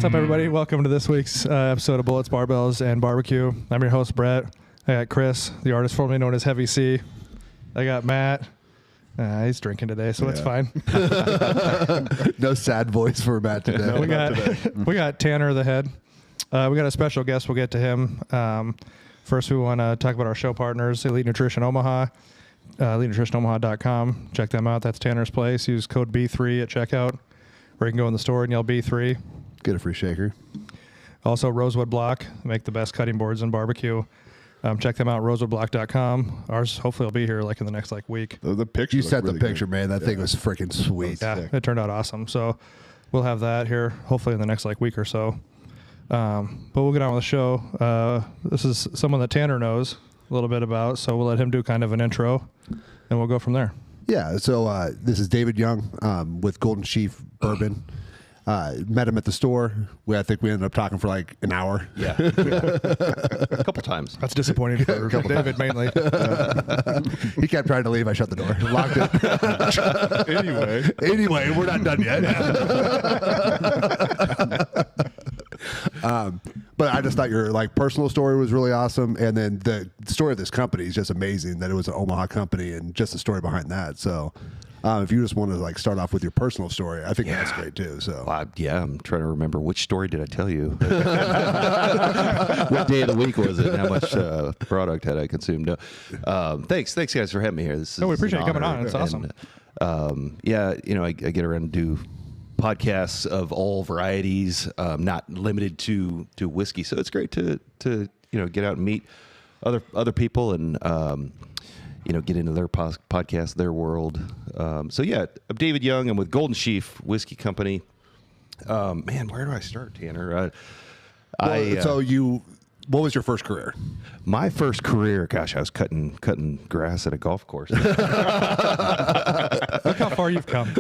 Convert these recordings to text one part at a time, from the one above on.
What's up, everybody? Welcome to this week's episode of Bullets, Barbells, and Barbecue. I'm your host, Brett. I got Chris, the artist formerly known as Heavy C. I got Matt. He's drinking today, so it's fine. No sad voice for Matt today. No, we got Tanner, the head. We got a special guest. We'll get to him. First, we want to talk about our show partners, Elite Nutrition Omaha, EliteNutritionOmaha.com. Check them out. That's Tanner's place. Use code B3 at checkout, or you can go in the store and yell B3. Get a free shaker. Also, Rosewood Block. Make the best cutting boards in barbecue. Check them out, rosewoodblock.com. Ours hopefully will be here like in the next week. The picture. You sent really the picture, good. man. That thing was freaking sweet. Yeah, it turned out awesome. So we'll have that here hopefully in the next week or so. But we'll get on with the show. This is someone that Tanner knows a little bit about, so we'll let him do kind of an intro, and we'll go from there. Yeah, so this is David Young with Golden Sheaf Bourbon. Met him at the store. I think we ended up talking for like an hour. Yeah. A couple times. That's disappointing for David mainly. He kept trying to leave. I shut the door. Locked it. Anyway, we're not done yet. But I just thought your personal story was really awesome, and then the story of this company is just amazing. That it was an Omaha company, and just the story behind that. So, if you just want to start off with your personal story, I think that's great too. So, I'm trying to remember which story did I tell you. What day of the week was it? And how much product had I consumed? No. Thanks guys for having me here. We appreciate you coming on. It's awesome. I get around to do podcasts of all varieties, not limited to whiskey. So it's great to get out and meet other people and get into their podcast, their world. I'm David Young. I'm with Golden Sheaf Whiskey Company. Man, where do I start, Tanner? What was your first career? My first career, gosh, I was cutting grass at a golf course. Look how far you've come.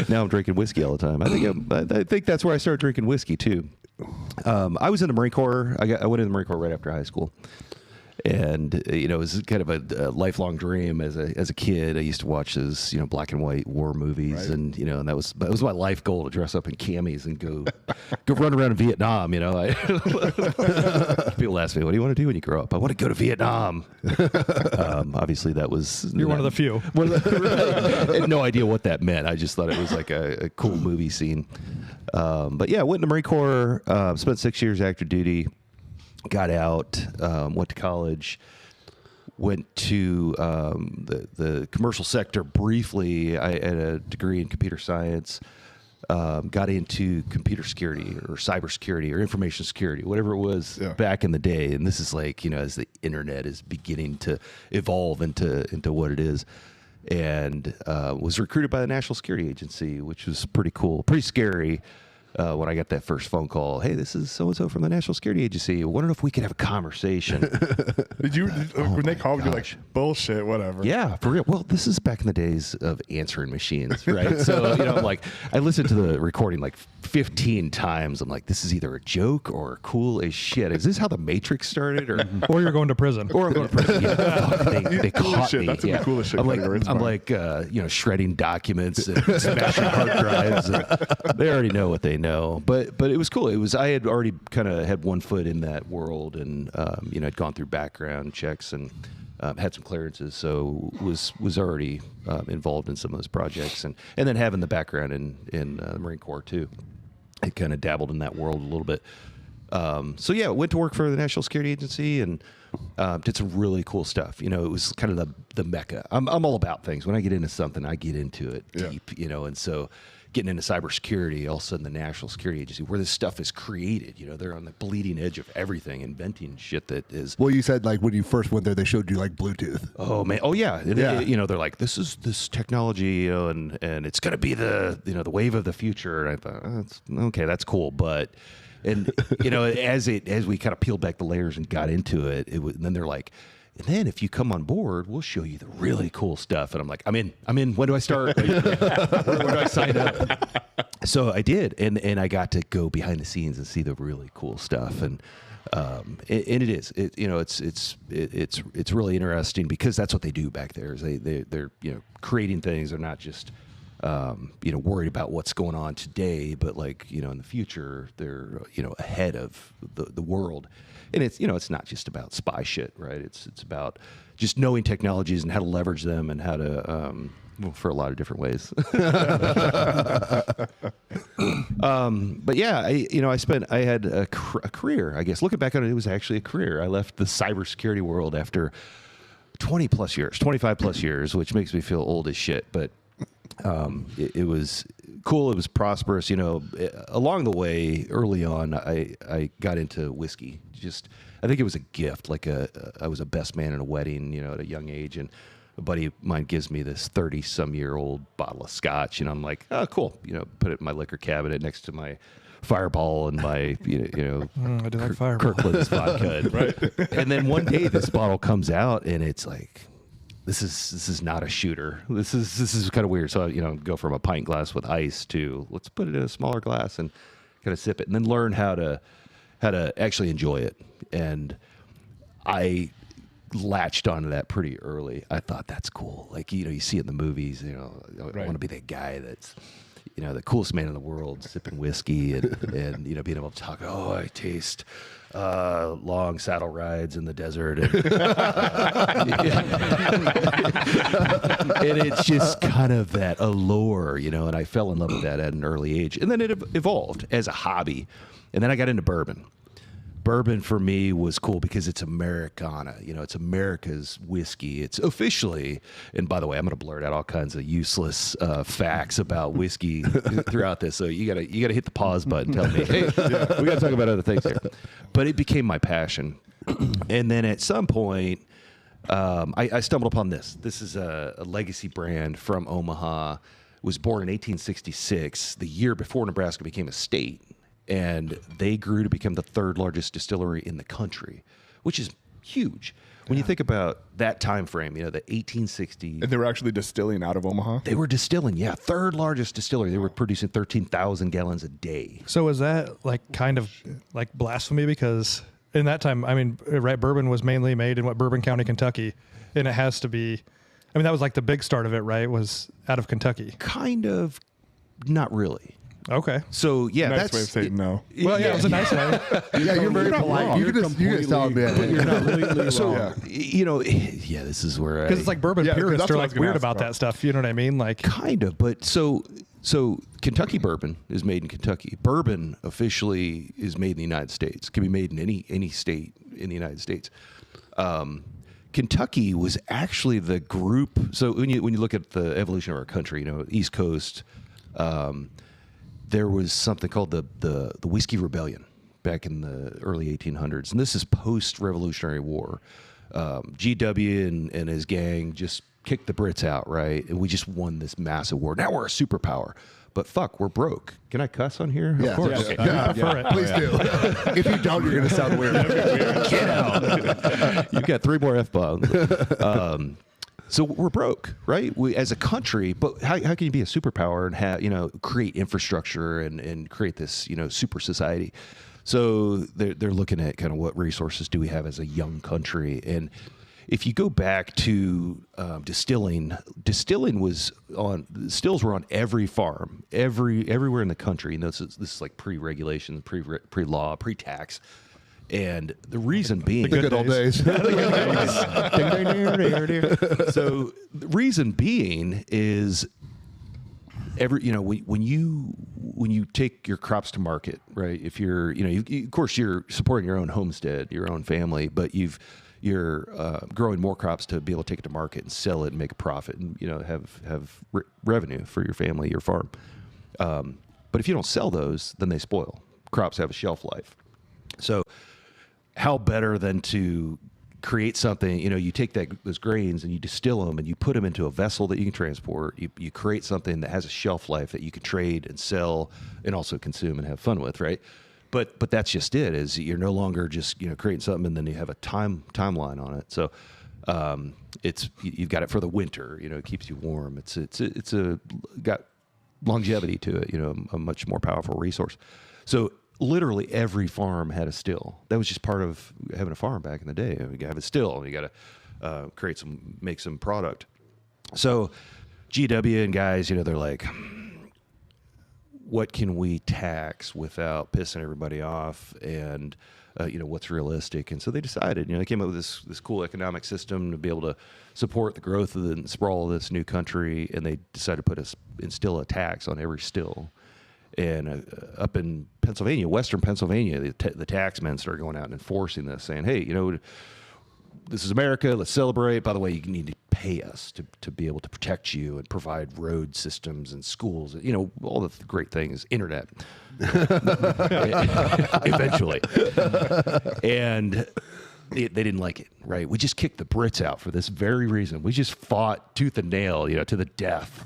Now I'm drinking whiskey all the time. I think that's where I started drinking whiskey too. I was in the Marine Corps. I went in the Marine Corps right after high school. And it was kind of a lifelong dream as a kid. I used to watch those black and white war movies, right. And and that was my life goal, to dress up in camis and go run around in Vietnam. People ask me, "What do you want to do when you grow up?" I want to go to Vietnam. Obviously, that was one of the few. I had no idea what that meant. I just thought it was like a cool movie scene. But yeah, I went in the Marine Corps. Spent 6 years active duty. Got out, went to college, went to the commercial sector briefly. I had a degree in computer science, got into computer security or cybersecurity or information security, whatever it was back in the day. And this is as the internet is beginning to evolve into what it is. And was recruited by the National Security Agency, which was pretty cool, pretty scary. When I got that first phone call, "Hey, this is so-and-so from the National Security Agency. I wonder if we could have a conversation." When they called you, bullshit, whatever. Yeah, for real. Well, this is back in the days of answering machines, right? So, I listened to the recording 15 times. I'm like, this is either a joke or cool as shit. Is this how the Matrix started? Or you're going to prison. Or I'm going to prison. Yeah, they caught me. That's the coolest shit. I'm like shredding documents and smashing hard drives. And they already know what they know, but it was cool. I had already kind of had one foot in that world, and I'd gone through background checks and had some clearances, so was already involved in some of those projects, and then having the background in the Marine Corps too, I kind of dabbled in that world a little bit. Went to work for the National Security Agency and did some really cool stuff. It was kind of the mecca. I'm all about things. When I get into something, I get into it deep. And so getting into cybersecurity, all of a sudden the National Security Agency, where this stuff is created, they're on the bleeding edge of everything, inventing shit that is. Well, you said when you first went there, they showed you Bluetooth. Oh man, oh yeah. They're like, this is this technology, and it's gonna be the the wave of the future. And I thought, okay, that's cool, but. And as we kind of peeled back the layers and got into it, and then they're like, and then if you come on board, we'll show you the really cool stuff. And I'm like, I'm in. When do I start? Where do I sign up? So I did, and I got to go behind the scenes and see the really cool stuff. And it is, it's really interesting because that's what they do back there. Is they're creating things. They're not just worried about what's going on today, but like, in the future, they're, ahead of the world. And it's, it's not just about spy shit, right? It's about just knowing technologies and how to leverage them and how to, for a lot of different ways. But yeah, I had a career, I guess. Looking back on it, it was actually a career. I left the cybersecurity world after 20 plus years, 25 plus years, which makes me feel old as shit. But it was cool. It was prosperous. Along the way, early on, I got into whiskey. I think it was a gift. Like I was a best man in a wedding, at a young age, and a buddy of mine gives me this 30-some-year-old bottle of scotch, and I'm like, oh, cool. Put it in my liquor cabinet next to my Fireball and my, I do like Fireball. Kirkland's vodka. Right. And then one day this bottle comes out, and it's like, this is not a shooter. This is kind of weird. So go from a pint glass with ice to let's put it in a smaller glass and kind of sip it, and then learn how to actually enjoy it. And I latched onto that pretty early. I thought that's cool. Like, you see it in the movies, I want to be that guy that's, the coolest man in the world sipping whiskey and being able to talk, I taste long saddle rides in the desert. And, and it's just kind of that allure, and I fell in love with that at an early age. And then it evolved as a hobby. And then I got into bourbon. Bourbon for me was cool because it's Americana. It's America's whiskey. It's officially, and by the way, I'm going to blurt out all kinds of useless facts about whiskey throughout this. So you gotta hit the pause button. Tell me, hey, we got to talk about other things here. But it became my passion, and then at some point, I stumbled upon this. This is a legacy brand from Omaha. It was born in 1866, the year before Nebraska became a state. And they grew to become the third largest distillery in the country, which is huge. When you think about that time frame, the 1860s. And they were actually distilling out of Omaha? They were distilling, yeah. Third largest distillery. They were producing 13,000 gallons a day. So is that like kind of like blasphemy? Because in that time, right, bourbon was mainly made in Bourbon County, Kentucky. And it has to be, that was like the big start of it, right? Was out of Kentucky. Kind of, not really. Okay. So yeah, nice that's way of saying no. Well, yeah, it was a nice way. Yeah, you're very polite. You can just tell them, You're not completely so wrong. this is where Because it's like bourbon Yeah, 'cause purists that's are what I like was gonna weird ask about about. that stuff. You know what I mean? Like kind of, but so Kentucky bourbon is made in Kentucky. Bourbon officially is made in the United States. Can be made in any state in the United States. Kentucky was actually the group. So when you look at the evolution of our country, East Coast. There was something called the Whiskey Rebellion back in the early 1800s, and this is post-Revolutionary War. GW and his gang just kicked the Brits out, right? And we just won this massive war. Now we're a superpower, but fuck, we're broke. Can I cuss on here? Yeah. Of course. Yes. Okay. Yeah. prefer it. Please do. If you don't, you're going to sound weird. Get out. You've got 3 more F-bombs. So we're broke, right? We as a country, but how can you be a superpower and have, create infrastructure and create this, super society? So they're looking at kind of what resources do we have as a young country. And if you go back to distilling was stills were on every farm, everywhere in the country. And this is like pre-regulation, pre-law, pre-tax. And the reason being, The good old days. So the reason being is when you take your crops to market, right? If you're, of course you're supporting your own homestead, your own family, but you're growing more crops to be able to take it to market and sell it and make a profit and, have revenue for your family, your farm. But if you don't sell those, then they spoil. Crops have a shelf life. So how better than to create something, you take those grains and you distill them and you put them into a vessel that you can transport. You create something that has a shelf life that you can trade and sell and also consume and have fun with, right? But that's just it, is you're no longer just, creating something and then you have a timeline on it. So you've got it for the winter, it keeps you warm. It's got longevity to it, a much more powerful resource. So literally every farm had a still. That was just part of having a farm back in the day. You got to have a still, and you got to make some product. So GW and guys, they're like, what can we tax without pissing everybody off, and what's realistic? And so they decided, they came up with this cool economic system to be able to support the growth of the sprawl of this new country, and they decided to instill a tax on every still. And up in Pennsylvania, Western Pennsylvania, the taxmen started going out and enforcing this, saying, hey, this is America, let's celebrate. By the way, you need to pay us to be able to protect you and provide road systems and schools, all the great things, internet, eventually. And they didn't like it, right? We just kicked the Brits out for this very reason. We just fought tooth and nail, to the death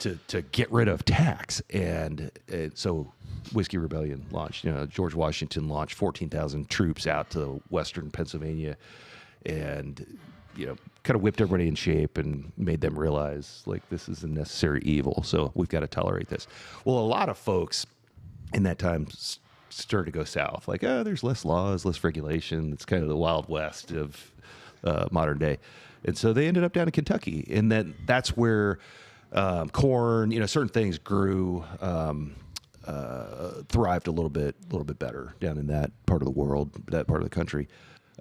to get rid of tax. And so Whiskey Rebellion launched. George Washington launched 14,000 troops out to Western Pennsylvania, and kind of whipped everybody in shape and made them realize, like, this is a necessary evil, so we've got to tolerate this. Well, a lot of folks in that time started to go south, like, there's less laws, less regulation. It's kind of the Wild West of modern day. And so they ended up down in Kentucky, and then that's where corn, certain things grew, thrived a little bit better down in that part of the world, that part of the country.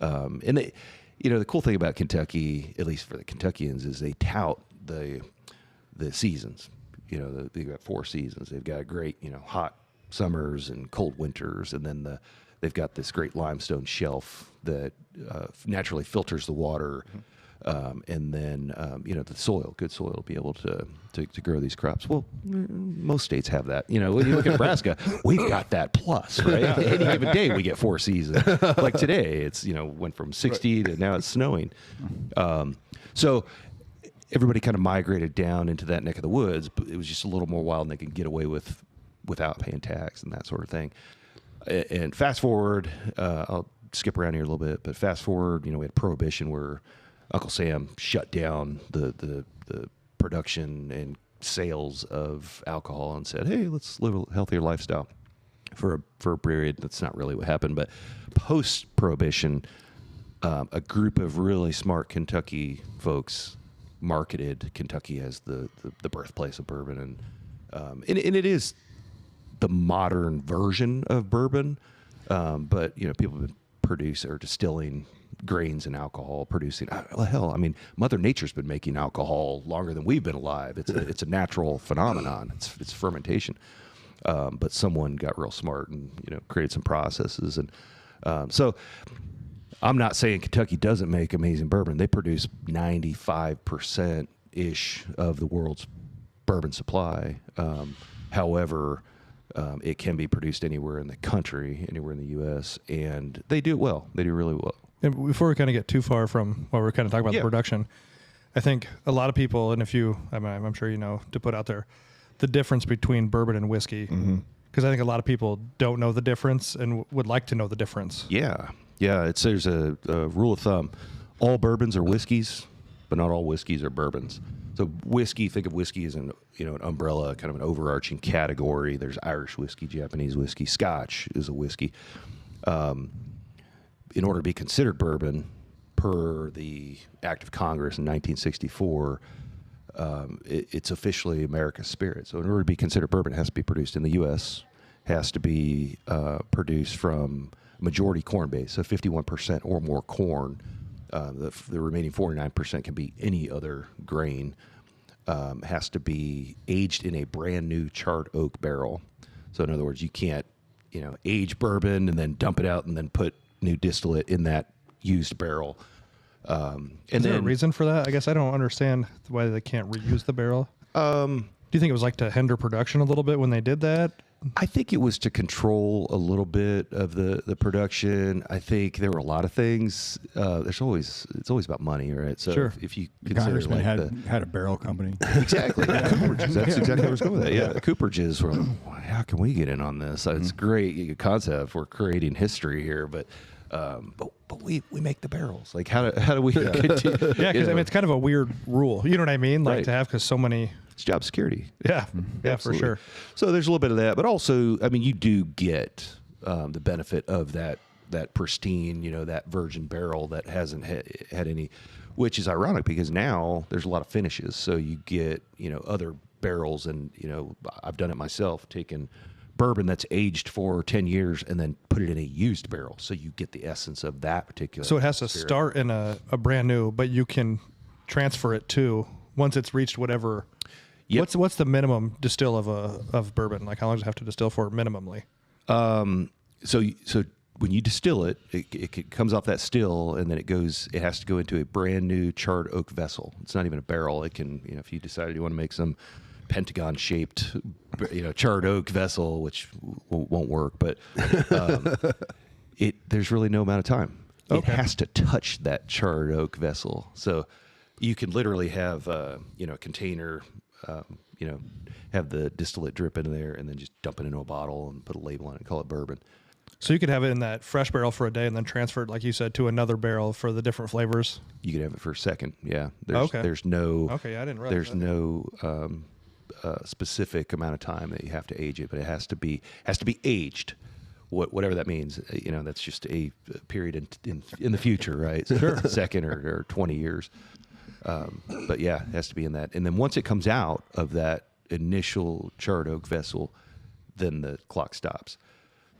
And they, the cool thing about Kentucky, at least for the Kentuckians, is they tout the seasons. They've got 4 seasons. They've got a great, hot summers and cold winters, and then they've got this great limestone shelf that naturally filters the water, and then the soil, good soil, to be able to grow these crops. Well, most states have that. When you look at Nebraska, we've got that plus, right? Any given day, we get 4 seasons. Like today, it's went from 60 to now it's snowing. So everybody kind of migrated down into that neck of the woods, but it was just a little more wild, and they could get away without paying tax and that sort of thing. And fast forward, I'll skip around here a little bit, but fast forward, we had Prohibition, where Uncle Sam shut down the production and sales of alcohol and said, hey, let's live a healthier lifestyle for a period. That's not really what happened, but post-Prohibition, a group of really smart Kentucky folks marketed Kentucky as the birthplace of bourbon, and it is the modern version of bourbon, but people have been distilling grains and alcohol, producing. Hell, Mother Nature's been making alcohol longer than we've been alive. It's a natural phenomenon. It's fermentation, but someone got real smart and created some processes, and so I'm not saying Kentucky doesn't make amazing bourbon. They produce 95% ish of the world's bourbon supply. However, it can be produced anywhere in the country, anywhere in the U.S., and they do it well. They do really well. And before we kind of get too far from what we're kind of talking about, the production, I think a lot of people, and I'm sure to put out there, the difference between bourbon and whiskey, because I think a lot of people don't know the difference and would like to know the difference. Yeah. There's a rule of thumb: all bourbons are whiskeys, but not all whiskeys are bourbons. So whiskey, think of whiskey as an umbrella, kind of an overarching category. There's Irish whiskey, Japanese whiskey, Scotch is a whiskey. In order to be considered bourbon, per the Act of Congress in 1964, it's officially America's spirit. So in order to be considered bourbon, it has to be produced in the U.S., has to be produced from majority corn base, so 51% or more corn. The remaining 49% can be any other grain. Has to be aged in a brand new charred oak barrel. So in other words, you can't, age bourbon and then dump it out and then put new distillate in that used barrel. Is there a reason for that? I guess I don't understand why they can't reuse the barrel. Do you think it was like to hinder production a little bit when they did that? I think it was to control a little bit of the production. I think there were a lot of things. It's always about money, right? So sure. if you consider had a barrel company, exactly, Cooperages. That's exactly where I was going with that. Yeah, the Cooperages were. How can we get in on this? It's a great concept. We're creating history here, but we make the barrels. Like how do we continue? Yeah, because it's kind of a weird rule. You know what I mean? Like to have, because so many. It's job security. Yeah, for sure. So there's a little bit of that, but also, you do get the benefit of that pristine, that virgin barrel that hasn't had any which is ironic because now there's a lot of finishes. So you get, other barrels, and, I've done it myself, taken bourbon that's aged for 10 years and then put it in a used barrel. So you get the essence of that particular. So it has to spirit. start in a brand new, but you can transfer it to once it's reached whatever. Yep. What's the minimum distill of bourbon? Like how long does it have to distill for minimally? So when you distill it, it comes off that still, and then it has to go into a brand new charred oak vessel. It's not even a barrel. It can, if you decided you want to make some pentagon shaped, charred oak vessel, which won't work, but there's really no amount of time. Okay. It has to touch that charred oak vessel. So you can literally have, a container, have the distillate drip into there and then just dump it into a bottle and put a label on it and call it bourbon. So you could have it in that fresh barrel for a day and then transfer it, like you said, to another barrel for the different flavors. You could have it for a second. Yeah. Okay. There's no. Okay, I didn't realize There's that. no specific amount of time that you have to age it, but it has to be aged. Whatever that means. That's just a period in the future, right? Sure. Second or 20 years. But yeah, it has to be in that. And then once it comes out of that initial charred oak vessel, then the clock stops.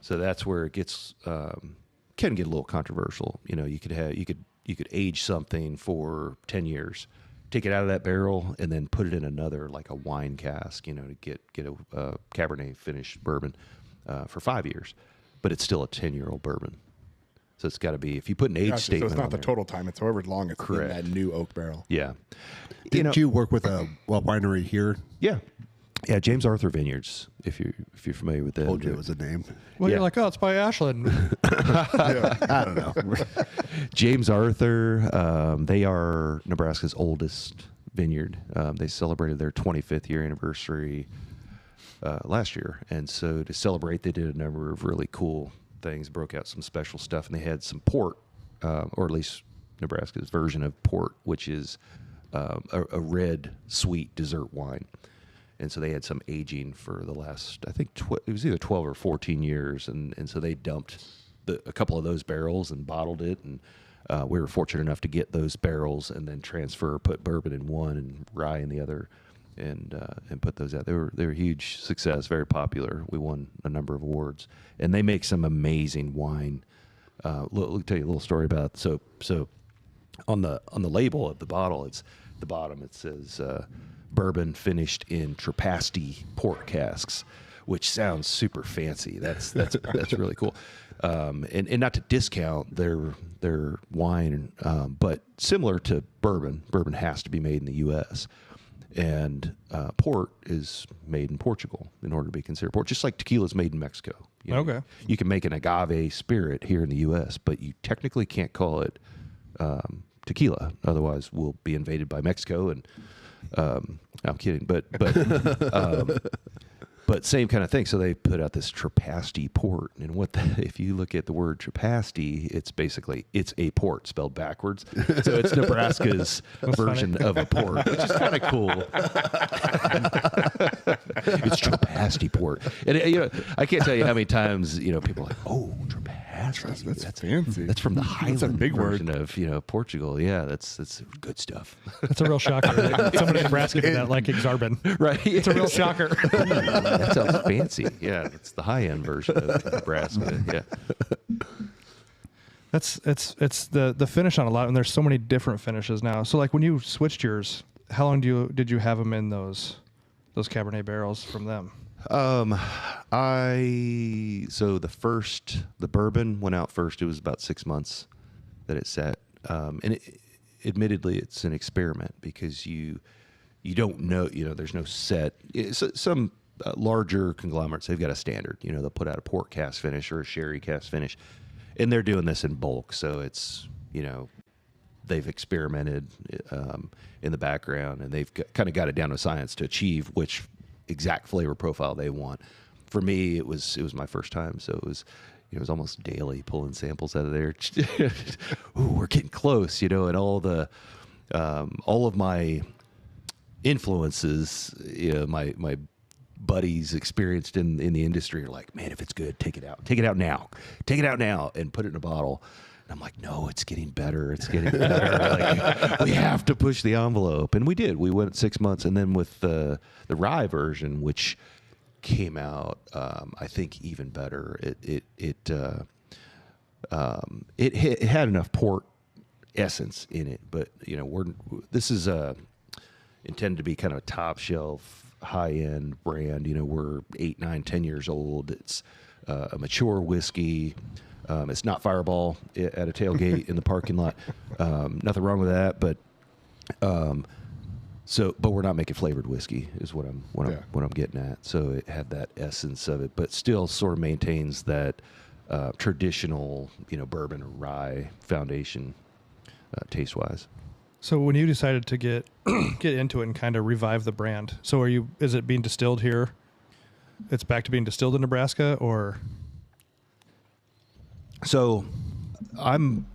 So that's where it gets can get a little controversial. You could age something for 10 years, take it out of that barrel, and then put it in another, like a wine cask, to get a Cabernet finished bourbon for 5 years, but it's still a 10-year-old bourbon. So it's got to be, if you put an age Gotcha. statement So it's not on the there, total time; it's however long it's Correct. in that new oak barrel. Yeah. Did you work with a winery here? Yeah. Yeah, James Arthur Vineyards, if you're familiar with that. Told you it was a name. Well, Yeah. you're like, oh, it's by Ashland. I don't know. James Arthur, they are Nebraska's oldest vineyard. They celebrated their 25th year anniversary last year. And so to celebrate, they did a number of really cool things, broke out some special stuff, and they had some port, or at least Nebraska's version of port, which is a red, sweet dessert wine. And so they had some aging for the last, I think, it was either 12 or 14 years. And so they dumped a couple of those barrels and bottled it. And we were fortunate enough to get those barrels and then put bourbon in one and rye in the other, and put those out. They were a huge success, very popular. We won a number of awards. And they make some amazing wine. Let me tell you a little story about it. So on the label of the bottle, it's the bottom, it says bourbon finished in Trapasti port casks, which sounds super fancy. That's really cool. And not to discount their wine, but similar to bourbon has to be made in the U.S. And port is made in Portugal in order to be considered port, just like tequila is made in Mexico. Okay. You can make an agave spirit here in the U.S., but you technically can't call it tequila. Otherwise, we'll be invaded by Mexico. And I'm kidding, but but same kind of thing. So they put out this Trapasti port, and if you look at the word Trapasti, it's a port spelled backwards. So it's Nebraska's version of a port, which is kind of cool. It's Trapasti port, and I can't tell you how many times people are like, oh, Trapasti. That's fancy. That's from the Highland That's a big version of Portugal. Yeah, that's good stuff. That's a real shocker. Somebody in Nebraska did that, like Exarban. Right. It's a real shocker. That sounds fancy. Yeah, it's the high end version of Nebraska. Yeah. It's the finish on a lot, and there's so many different finishes now. So like when you switched yours, how long did you have them in those Cabernet barrels from them? The bourbon went out first. It was about 6 months that it sat. And admittedly, it's an experiment because you don't know, there's no set. Some larger conglomerates, they've got a standard. They'll put out a port cast finish or a sherry cast finish, and they're doing this in bulk. So it's, they've experimented in the background, and they've kind of got it down to science to achieve which exact flavor profile they want. For me, it was my first time, so it was almost daily pulling samples out of there. Ooh, we're getting close, and all of my influences, my buddies experienced in the industry are like, man, if it's good, take it out now, and put it in a bottle. I'm like, no, it's getting better. It's getting better. Like, we have to push the envelope. And we did. We went 6 months. And then with the rye version, which came out, I think, even better. It had enough port essence in it. But, you know, this is intended to be kind of a top shelf, high-end brand. You know, we're 8, 9, 10 years old. It's a mature whiskey. It's not Fireball at a tailgate in the parking lot. Nothing wrong with that, but but we're not making flavored whiskey is what I'm getting at. So it had that essence of it, but still sort of maintains that traditional, you know, bourbon or rye foundation taste wise. So when you decided to get into it and kind of revive the brand, so is it being distilled here? It's back to being distilled in Nebraska, or? So and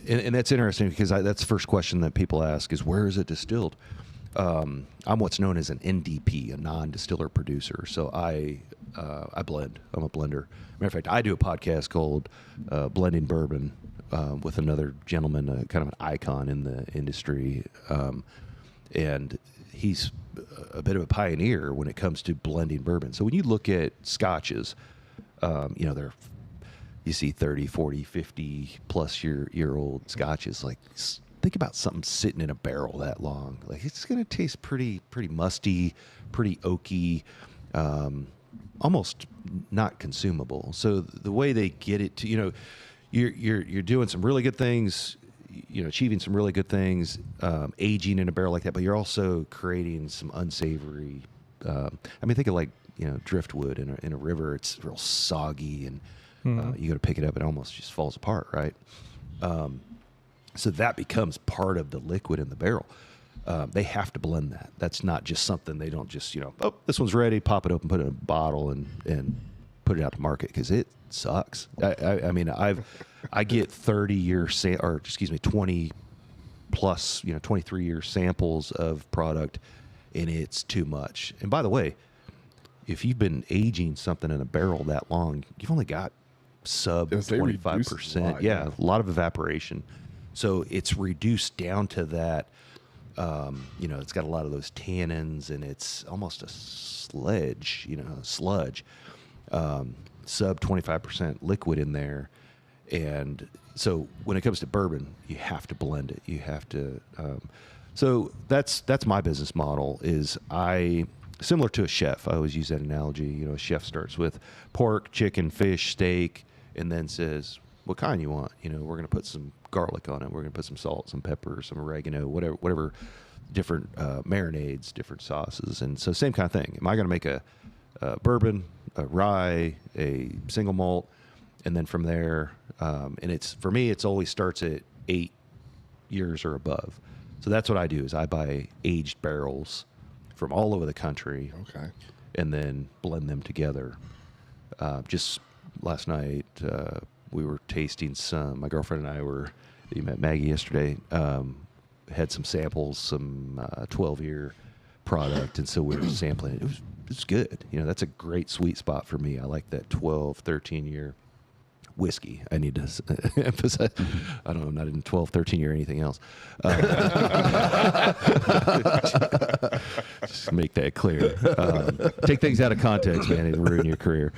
that's interesting because that's the first question that people ask is, where is it distilled? I'm what's known as an NDP, a non-distiller producer. So I blend. I'm a blender. Matter of fact, I do a podcast called Blending Bourbon with another gentleman, kind of an icon in the industry. And he's a bit of a pioneer when it comes to blending bourbon. So when you look at scotches, you know, you see 30, 40, 50 plus year old scotches. Like, think about something sitting in a barrel that long. Like, it's going to taste pretty musty, pretty oaky, almost not consumable. So the way they get it to, you know, you're doing some really good things, you know, achieving some really good things, aging in a barrel like that, but you're also creating some unsavory. I mean, think of, like, you know, driftwood in a river. It's real soggy, and you go to pick it up, it almost just falls apart, right? So that becomes part of the liquid in the barrel. They have to blend that. That's not just something they don't just, you know, oh, this one's ready, pop it open, put it in a bottle, and put it out to market, because it sucks. I mean, I get 20 plus, you know, 23 year samples of product, and it's too much. And by the way, if you've been aging something in a barrel that long, you've only got sub 25%. Yeah, a lot of evaporation. So it's reduced down to that. You know, it's got a lot of those tannins, and it's almost a sludge. Sub 25% liquid in there. And so when it comes to bourbon, you have to blend it. You have to. So that's my business model. Is similar to a chef. I always use that analogy. You know, a chef starts with pork, chicken, fish, steak, and then says, what kind you want? You know, we're going to put some garlic on it. We're going to put some salt, some pepper, some oregano, whatever different marinades, different sauces. And so same kind of thing. Am I going to make a bourbon, a rye, a single malt? And then from there, and for me, it's always starts at 8 years or above. So that's what I do is I buy aged barrels from all over the country. Okay. And then blend them together. Just last night, we were tasting my girlfriend and I you met Maggie yesterday, had some samples, some 12-year product. And so we were sampling it. It was good. You know, that's a great sweet spot for me. I like that 12, 13-year whiskey. I need to emphasize. I don't know, I'm not in 12, 13 year or anything else. Just make that clear. Take things out of context, man. It'll ruin your career.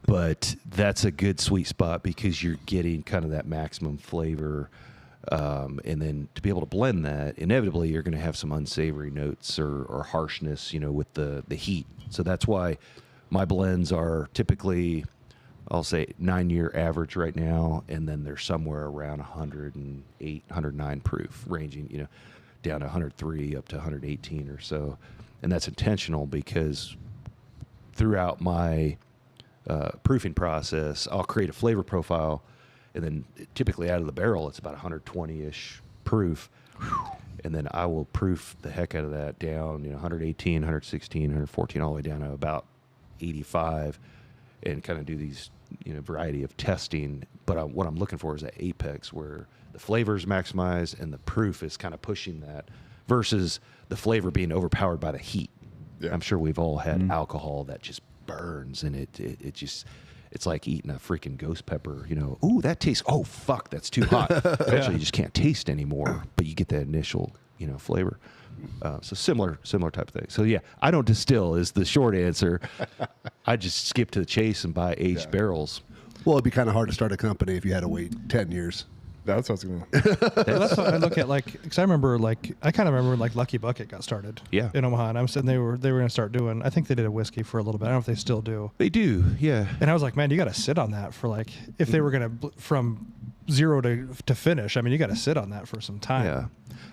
But that's a good sweet spot because you're getting kind of that maximum flavor. And then to be able to blend that, inevitably you're going to have some unsavory notes or harshness, you know, with the heat. So that's why my blends are typically, I'll say 9-year average right now, and then they're somewhere around 108, 109 proof, ranging, you know, down to 103 up to 118 or so. And that's intentional because throughout my proofing process, I'll create a flavor profile, and then typically out of the barrel, it's about 120-ish proof. And then I will proof the heck out of that down, you know, 118, 116, 114, all the way down to about 85, and kind of do these, you know, variety of testing. But what I'm looking for is that apex where the flavor is maximized and the proof is kind of pushing that versus the flavor being overpowered by the heat. Yeah. I'm sure we've all had alcohol that just burns, and it just, it's like eating a freaking ghost pepper. Ooh, that tastes. Oh fuck, that's too hot. Eventually, you just can't taste anymore. But you get that initial, flavor. So similar type of thing. So yeah, I don't distill is the short answer. I just skip to the chase and buy aged barrels. Well, it'd be kind of hard to start a company if you had to wait 10 years. That's what I was gonna. That's what I look at, because I remember, I kind of remember when Lucky Bucket got started. Yeah. In Omaha, and I'm saying they were going to start doing. I think they did a whiskey for a little bit. I don't know if they still do. They do, yeah. And I was like, man, you got to sit on that for if they were going to from zero to finish. I mean, you got to sit on that for some time. Yeah,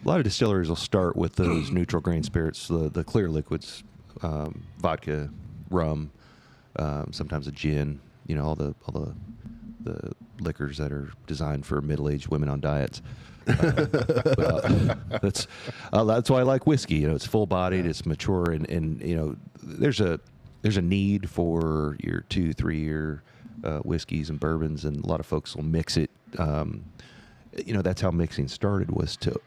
a lot of distilleries will start with those neutral grain spirits, the clear liquids, vodka, rum, sometimes a gin. All the liquors that are designed for middle-aged women on diets. That's why I like whiskey. It's full-bodied, it's mature, and there's a need for your 2-3 year whiskeys and bourbons, and a lot of folks will mix it. That's how mixing started, was to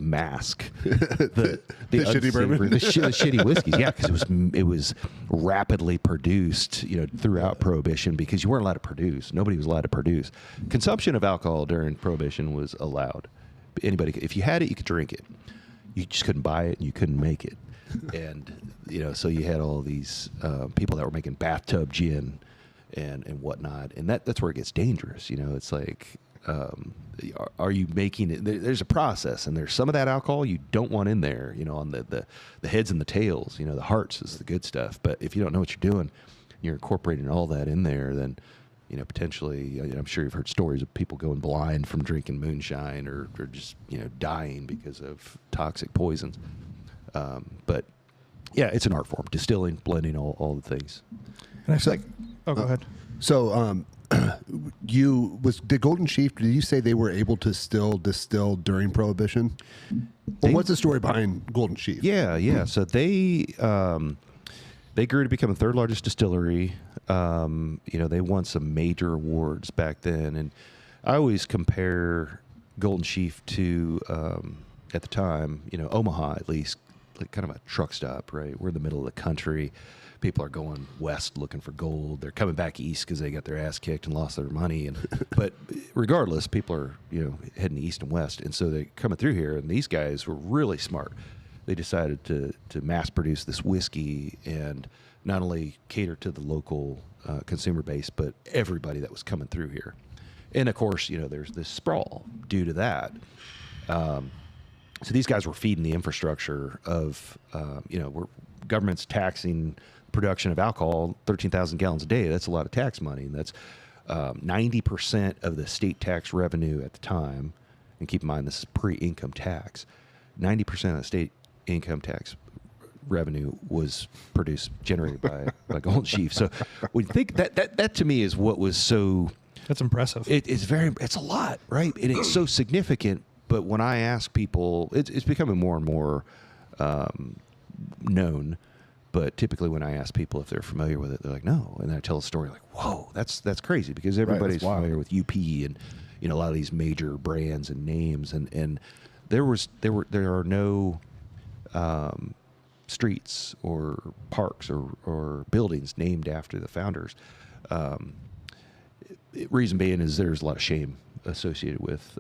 mask the shitty bourbon, the shitty whiskeys. Yeah, because it was rapidly produced, throughout Prohibition, because you weren't allowed to produce. Nobody was allowed to produce. Consumption of alcohol during Prohibition was allowed. Anybody, if you had it, you could drink it. You just couldn't buy it, and you couldn't make it. And so you had all these people that were making bathtub gin and whatnot, and that's where it gets dangerous. It's like, are you making it? There's a process, and there's some of that alcohol you don't want in there. On the heads and the tails. The hearts is the good stuff. But if you don't know what you're doing, you're incorporating all that in there, then potentially, I'm sure you've heard stories of people going blind from drinking moonshine, or just dying because of toxic poisons. But yeah, it's an art form: distilling, blending, all the things. And I feel go ahead. So, did Golden Sheaf, did you say they were able to still distill during Prohibition? Well, what's the story behind Golden Sheaf? Yeah. So they grew to become the third largest distillery. They won some major awards back then, and I always compare Golden Sheaf to, at the time, Omaha, at least, like kind of a truck stop, right? We're in the middle of the country. People are going west looking for gold. They're coming back east because they got their ass kicked and lost their money. But regardless, people are heading east and west, and so they're coming through here. And these guys were really smart. They decided to mass produce this whiskey and not only cater to the local consumer base, but everybody that was coming through here. And of course, there's this sprawl due to that. So these guys were feeding the infrastructure of, government's taxing production of alcohol, 13,000 gallons a day. That's a lot of tax money. And that's 90% of the state tax revenue at the time. And keep in mind, this is pre-income tax. 90% of the state income tax revenue was generated by Golden Sheaf. So when you think that to me is what was so... That's impressive. It's a lot, right? And it's so significant. But when I ask people, it's becoming more and more known. But typically, when I ask people if they're familiar with it, they're like, "No." And then I tell a story like, "Whoa, that's crazy," because everybody's familiar with UP and a lot of these major brands and names. And there are no streets or parks or buildings named after the founders. Reason being is there's a lot of shame associated with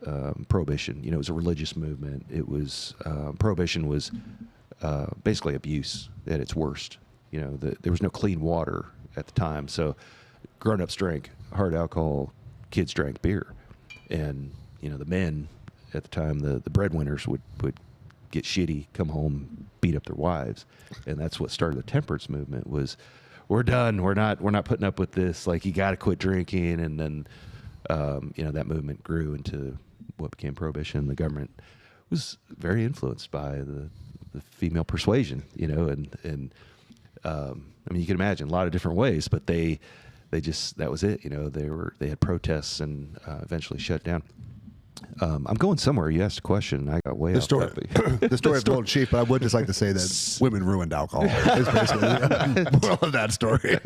Prohibition. It was a religious movement. It was Prohibition was basically abuse at its worst. There was no clean water at the time, so grown-ups drank hard alcohol, kids drank beer, and the men at the time, the breadwinners would get shitty, come home, beat up their wives, and that's what started the temperance movement. Was we're done. We're not putting up with this. Like, you got to quit drinking, and then that movement grew into what became Prohibition. The government was very influenced by the female persuasion, and I mean, you can imagine a lot of different ways, but they just, that was it. They had protests and eventually shut down. I'm going somewhere. You asked a question. I got way off topic. The story of Golden Sheep. But I would just like to say that women ruined alcohol. It's basically the moral of that story.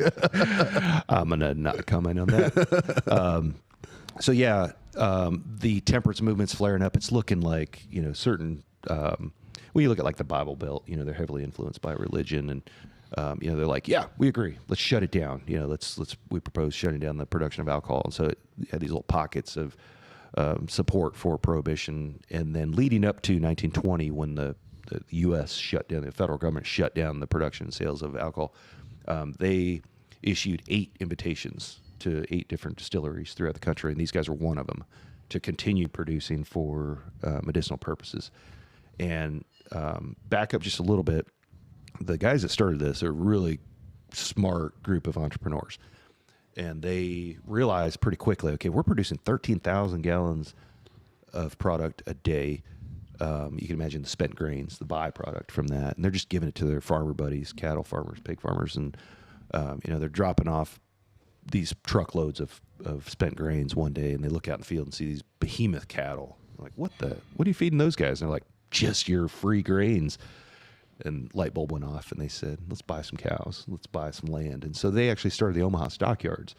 I'm gonna not comment on that. So yeah, the temperance movement's flaring up. It's looking like certain. When you look at like the Bible Belt, they're heavily influenced by religion, and They're like, yeah, we agree. Let's shut it down. We propose shutting down the production of alcohol. And so it had these little pockets of support for prohibition. And then leading up to 1920, when the U.S. shut down, the federal government shut down the production and sales of alcohol, they issued 8 invitations to 8 different distilleries throughout the country, and these guys were one of them, to continue producing for medicinal purposes. And back up just a little bit, the guys that started this are a really smart group of entrepreneurs. And they realized pretty quickly, okay, we're producing 13,000 gallons of product a day. You can imagine the spent grains, the byproduct from that. And they're just giving it to their farmer buddies, cattle farmers, pig farmers. And, they're dropping off these truckloads of spent grains one day, and they look out in the field and see these behemoth cattle. They're like, what are you feeding those guys? And they're like, just your free grains. And light bulb went off, and they said, let's buy some cows. Let's buy some land. And so they actually started the Omaha Stockyards,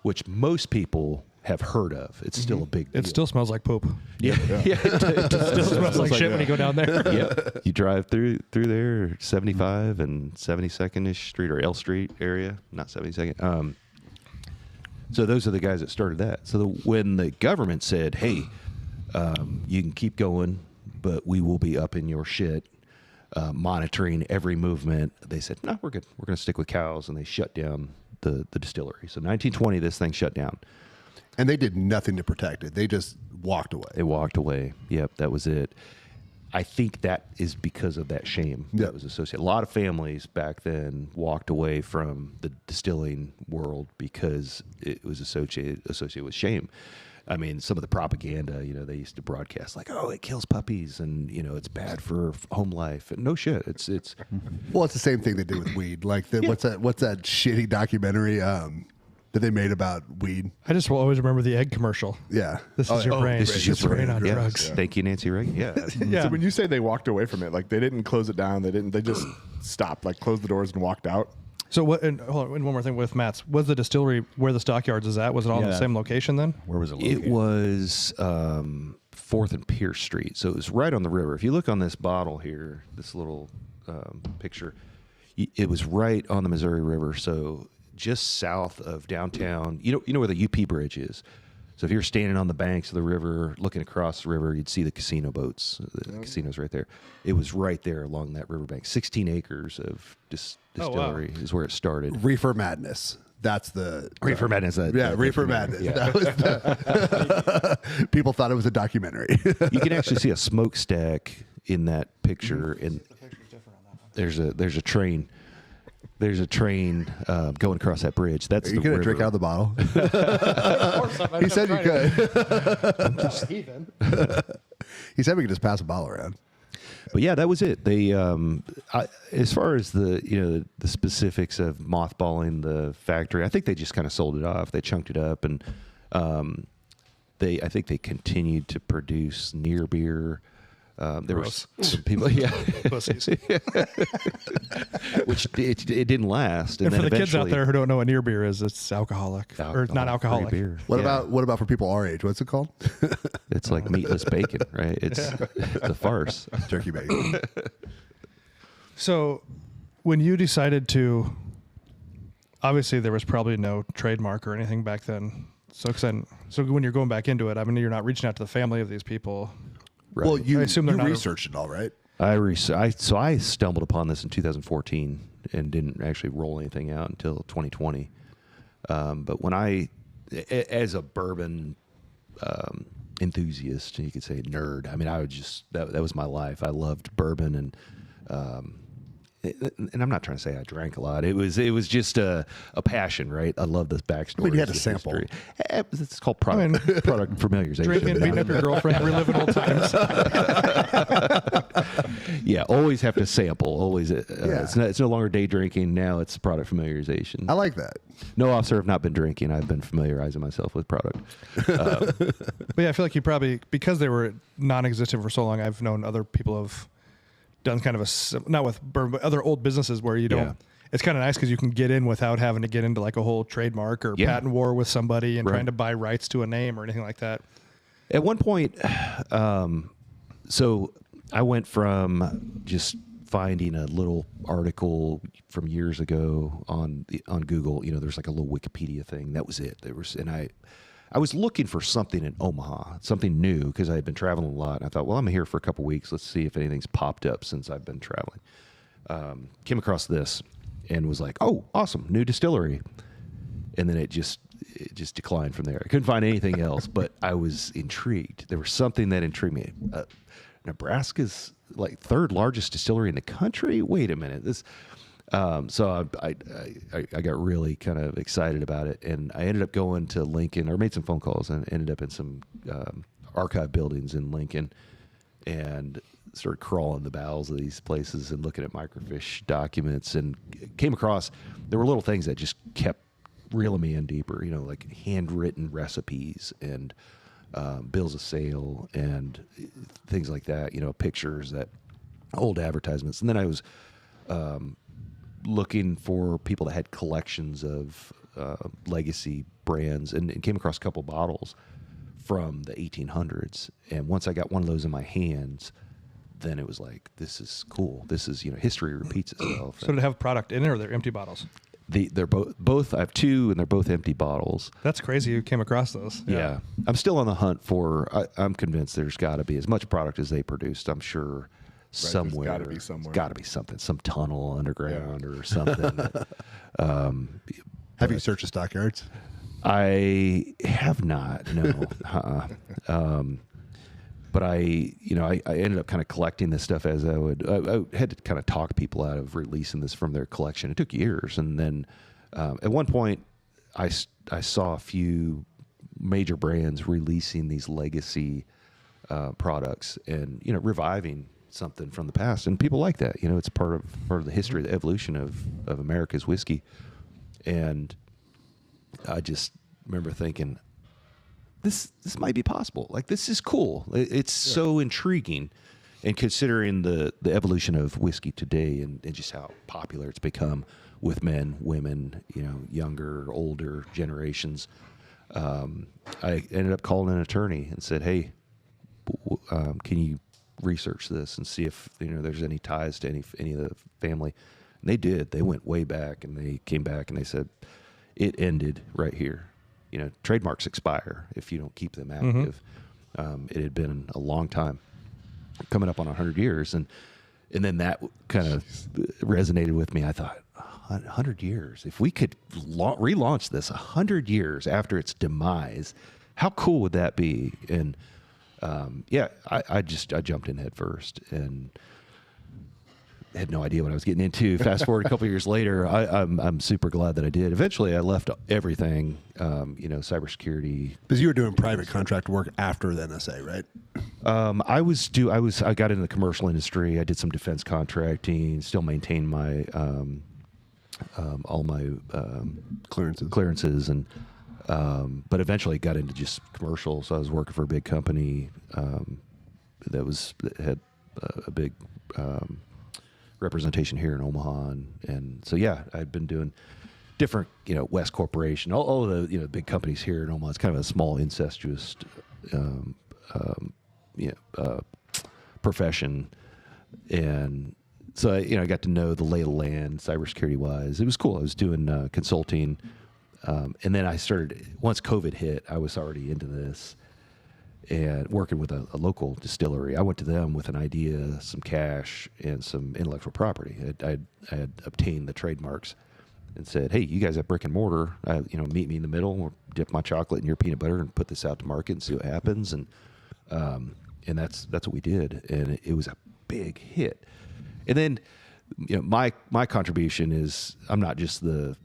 which most people have heard of. It's still a big deal. It still smells like poop. Yeah. It still smells like shit when you go down there. Yep. You drive through there, 75 and 72nd-ish Street, or L Street area, not 72nd. So those are the guys that started that. So when the government said, hey, you can keep going, but we will be up in your shit, monitoring every movement, they said, no, we're good. We're going to stick with cows, and they shut down the distillery. So 1920, this thing shut down. And they did nothing to protect it. They just walked away. They walked away. Yep, that was it. I think that is because of that shame that was associated. A lot of families back then walked away from the distilling world because it was associated with shame. I mean, some of the propaganda, they used to broadcast like, "Oh, it kills puppies, and it's bad for home life." And no shit, it's. Well, it's the same thing they did with weed. Like, what's that shitty documentary that they made about weed? I just will always remember the egg commercial. Yeah, This is your brain. This is your brain on drugs. Thank you, Nancy Reagan. Yeah. Yeah. So when you say they walked away from it, like they didn't close it down, they just stopped, like closed the doors and walked out. So what? And hold on, one more thing with Matt's. Was the distillery where the Stockyards is at? Was it all in the same location then? Where was it located? It was 4th and Pierce Street, so it was right on the river. If you look on this bottle here, this little picture, it was right on the Missouri River. So just south of downtown, you know where the UP Bridge is. So if you're standing on the banks of the river, looking across the river, you'd see the casino boats. The casino's right there. It was right there along that riverbank. 16 acres of distillery is where it started. Reefer Madness. That's the Reefer Madness. Reefer Madness. Yeah. That was people thought it was a documentary. You can actually see a smokestack in that picture, and there's a train. There's a train going across that bridge. That's Are you going to drink out of the bottle? He said you could. He said we could just pass a bottle around. But yeah, that was it. They, as far as the specifics of mothballing the factory, I think they just kind of sold it off. They chunked it up, and I think they continued to produce near beer. There Gross. were some people, yeah, Pussies. which it didn't last. And then for the kids out eventually- there who don't know what near bear is, it's alcoholic or not alcoholic. free beer. What Yeah. about for people our age? What's it called? It's like meatless bacon, right? It's a farce. Turkey bacon. So, when you decided to, obviously there was probably no trademark or anything back then. So when you're going back into it, I mean, you're not reaching out to the family of these people. Right. Well, you I assume they're not researched it all, right? So I stumbled upon this in 2014 and didn't actually roll anything out until 2020. But when as a bourbon enthusiast, you could say nerd, I mean, I would just that was my life. I loved bourbon, and I'm not trying to say I drank a lot. It was just a passion, right? I love this backstory. I mean, you had to the sample. history. It's called product familiarization. Drinking, beating up your girlfriend, reliving old times. Yeah, always have to sample. Always, it's no longer day drinking. Now it's product familiarization. I like that. No, officer, have not been drinking. I've been familiarizing myself with product. But yeah, I feel like you probably, because they were non-existent for so long, I've known other people have done kind of not with bourbon, but other old businesses where you don't. Yeah. It's kind of nice because you can get in without having to get into like a whole trademark or patent war with somebody and trying to buy rights to a name or anything like that. At one point, so I went from just finding a little article from years ago on Google. There's like a little Wikipedia thing. That was it. I was looking for something in Omaha, something new, because I had been traveling a lot. And I thought, well, I'm here for a couple weeks. Let's see if anything's popped up since I've been traveling. Came across this and was like, oh, awesome, new distillery. And then it just declined from there. I couldn't find anything else, but I was intrigued. There was something that intrigued me. Nebraska's like third largest distillery in the country. Wait a minute, this. So I got really kind of excited about it, and I ended up going to Lincoln, or made some phone calls, and ended up in some archive buildings in Lincoln, and started crawling the bowels of these places and looking at microfiche documents, and came across there were little things that just kept reeling me in deeper, like handwritten recipes and bills of sale and things like that, pictures, that old advertisements. And then I was looking for people that had collections of legacy brands, and came across a couple bottles from the 1800s. And once I got one of those in my hands, then it was like, this is cool. This is, history repeats itself. So did it have product in it, or they're empty bottles? They're both. I have two, and they're both empty bottles. That's crazy. You came across those. Yeah. I'm still on the hunt for. I'm convinced there's got to be as much product as they produced. I'm sure somewhere. There's got to be somewhere. Got to be something. Some tunnel underground or something. Have you searched the stockyards? I have not. No. But I ended up kind of collecting this stuff as I would. I had to kind of talk people out of releasing this from their collection. It took years, and then at one point, I saw a few major brands releasing these legacy products, and reviving something from the past, and people like that. It's part of the history, the evolution of America's whiskey, and I just remember thinking, This might be possible. Like, this is cool. It's so intriguing, and considering the evolution of whiskey today, and just how popular it's become with men, women, younger, older generations. I ended up calling an attorney and said, "Hey, can you research this and see if there's any ties to any of the family?" And they did. They went way back, and they came back and they said it ended right here. Trademarks expire if you don't keep them active. It had been a long time, coming up on 100 years. And then that kind of resonated with me. I thought, 100 years, if we could relaunch this 100 years after its demise, how cool would that be? And I jumped in head first and had no idea what I was getting into. Fast forward a couple of years later, I'm super glad that I did. Eventually, I left everything, cybersecurity. Because you were doing private contract work after the NSA, right? I got into the commercial industry. I did some defense contracting. Still maintained my all my clearances, and but eventually got into just commercial. So I was working for a big company that had a big representation here in Omaha, and so I'd been doing different, West Corporation, all of the big companies here in Omaha. It's kind of a small incestuous profession, and so I got to know the lay of the land, cybersecurity wise. It was cool. I was doing consulting, and then I started, once COVID hit, I was already into this. And working with a local distillery, I went to them with an idea, some cash, and some intellectual property. I had obtained the trademarks, and said, "Hey, you guys have brick and mortar. Meet me in the middle. Or dip my chocolate in your peanut butter and put this out to market and see what happens." And that's what we did, and it was a big hit. And then, my contribution is, I'm not just the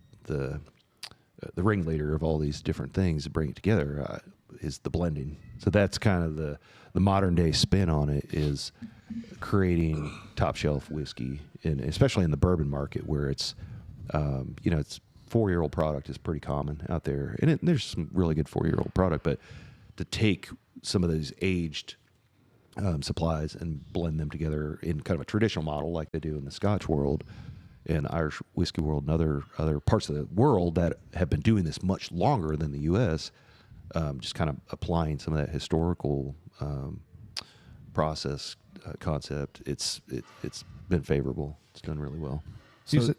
ringleader of all these different things to bring it together. Is the blending. So that's kind of the modern day spin on it, is creating top shelf whiskey, and especially in the bourbon market, where it's 4-year-old product is pretty common out there, and there's some really good 4-year-old product, but to take some of those aged supplies and blend them together in kind of a traditional model like they do in the Scotch world and Irish whiskey world and other parts of the world that have been doing this much longer than the U.S., just kind of applying some of that historical process concept. It's been favorable. It's done really well. So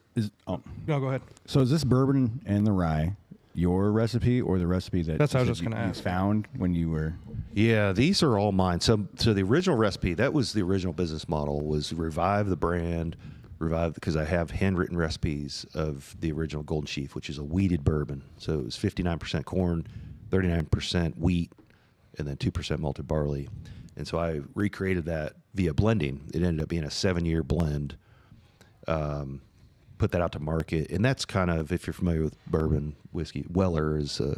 No, go ahead. So is this bourbon and the rye your recipe or the recipe that That's what I was you just said gonna you ask. found when you were? Yeah, these are all mine. So the original recipe, that was the original business model, was revive the brand, because I have handwritten recipes of the original Golden Sheaf, which is a wheated bourbon. So it was 59% corn, 39% wheat, and then 2% malted barley. And so I recreated that via blending. It ended up being a 7-year blend. Put that out to market, and that's kind of, if you're familiar with bourbon whiskey, Weller is a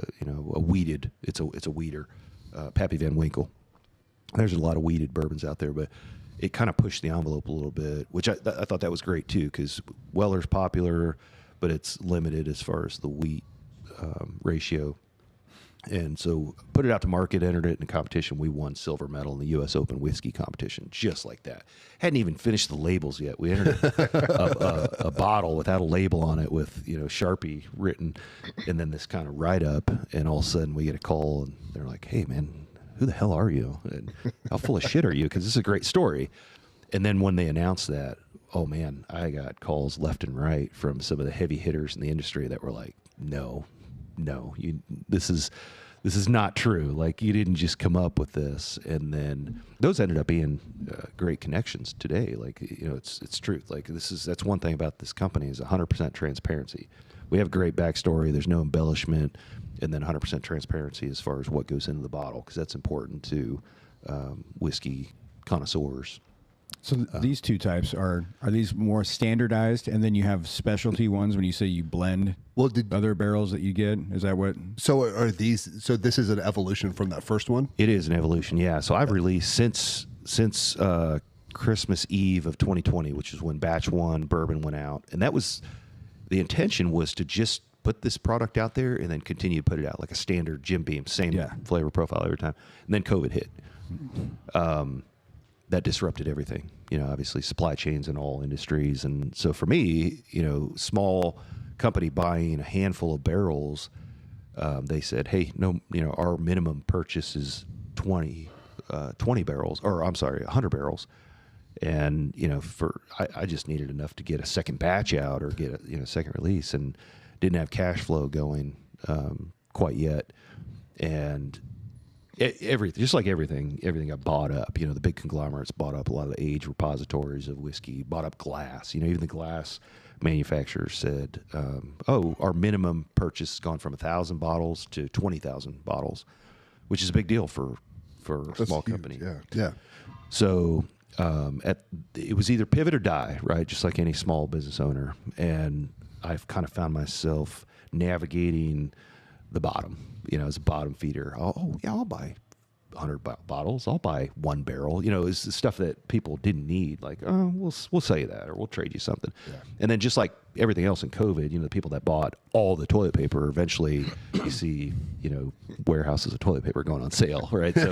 wheated. It's a wheater, Pappy Van Winkle. There's a lot of wheated bourbons out there, but it kind of pushed the envelope a little bit, which I thought that was great too, because Weller's popular, but it's limited as far as the wheat ratio. And so put it out to market, entered it in a competition. We won silver medal in the U.S. Open whiskey competition, just like that. Hadn't even finished the labels yet. We entered a bottle without a label on it with, Sharpie written, and then this kind of write-up, and all of a sudden we get a call, and they're like, hey, man, who the hell are you? And how full of shit are you? Because this is a great story. And then when they announced that, oh, man, I got calls left and right from some of the heavy hitters in the industry that were like, no, this is not true. Like, you didn't just come up with this. And then those ended up being great connections today. Like, it's truth. Like, that's one thing about this company is 100% transparency. We have great backstory. There's no embellishment, and then 100% transparency as far as what goes into the bottle, because that's important to whiskey connoisseurs. So these two types are these more standardized, and then you have specialty ones when you say you blend other barrels that you get? Is that what? So are these? So this is an evolution from that first one. It is an evolution, yeah. So I've released since Christmas Eve of 2020, which is when Batch 1 bourbon went out, and that was the intention, was to just put this product out there and then continue to put it out like a standard Jim Beam, same flavor profile every time. And then COVID hit. That disrupted everything, obviously supply chains in all industries. And so for me, small company buying a handful of barrels, they said, hey, no, our minimum purchase is 20 barrels, or I'm sorry, 100 barrels. And, I just needed enough to get a second batch out or get a second release, and didn't have cash flow going quite yet. And just like everything got bought up. The big conglomerates bought up a lot of the age repositories of whiskey, bought up glass. Even the glass manufacturers said, our minimum purchase has gone from 1,000 bottles to 20,000 bottles, which is a big deal for a small company. Yeah. So it was either pivot or die, right? Just like any small business owner. And I've kind of found myself navigating the bottom, as a bottom feeder. I'll buy 100 bottles. I'll buy 1 barrel. It's the stuff that people didn't need. Like, we'll sell you that, or we'll trade you something. Yeah. And then just like everything else in COVID, the people that bought all the toilet paper, eventually you see, warehouses of toilet paper going on sale, right? So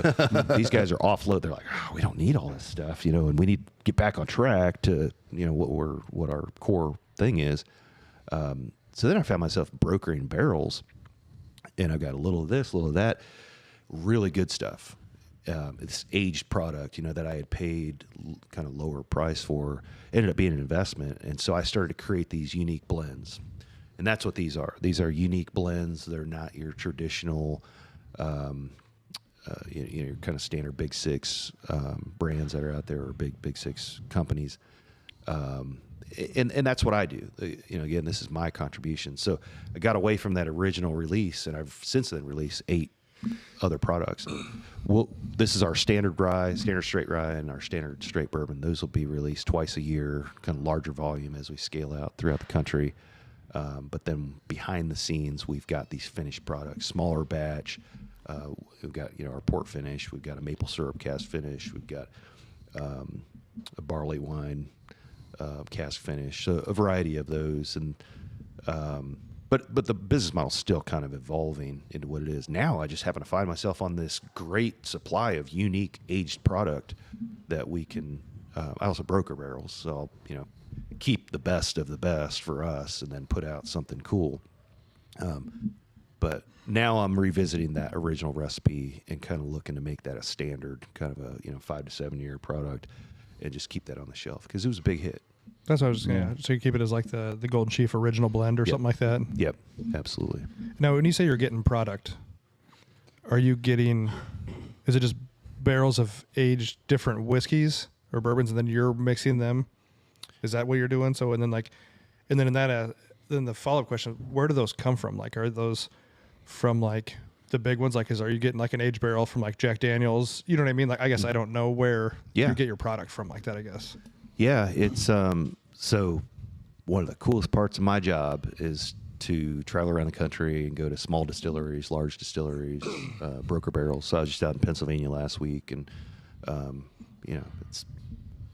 these guys are offload. They're like, we don't need all this stuff, and we need to get back on track to, what our core thing is. So then I found myself brokering barrels. And I've got a little of this, a little of that, really good stuff. It's aged product, that I had paid kind of lower price for, ended up being an investment. And so I started to create these unique blends. And that's what these are. These are unique blends. They're not your traditional, your kind of standard Big Six brands that are out there, or big six companies. And that's what I do. Again, this is my contribution. So I got away from that original release, and I've since then released 8 other products. This is our standard rye, standard straight rye, and our standard straight bourbon. Those will be released twice a year, kind of larger volume as we scale out throughout the country. But then behind the scenes, we've got these finished products, smaller batch. We've got our port finish. We've got a maple syrup cask finish. We've got a barley wine cask finish, so a variety of those. And but the business model's still kind of evolving into what it is now. I just happen to find myself on this great supply of unique aged product that we can. I also broker barrels, so I'll keep the best of the best for us, and then put out something cool. But now I'm revisiting that original recipe and kind of looking to make that a standard, kind of a 5 to 7 year product. and just keep that on the shelf because it was a big hit. That's what I was just going to. So you keep it as like the Golden Sheaf original blend or something like that? Yep, absolutely. Now, when you say you're getting product, are you getting, is it just barrels of aged different whiskeys or bourbons and then you're mixing them? Is that what you're doing? So, and then in that, then the follow-up question, where do those come from? Like, are those from like the big ones? Like, are you getting like an aged barrel from like Jack Daniels? You know what I mean? Like, I guess I don't know where you get your product from like that, I guess. Yeah, it's so one of the coolest parts of my job is to travel around the country and go to small distilleries, large distilleries, broker barrels. So I was just out in Pennsylvania last week, and it's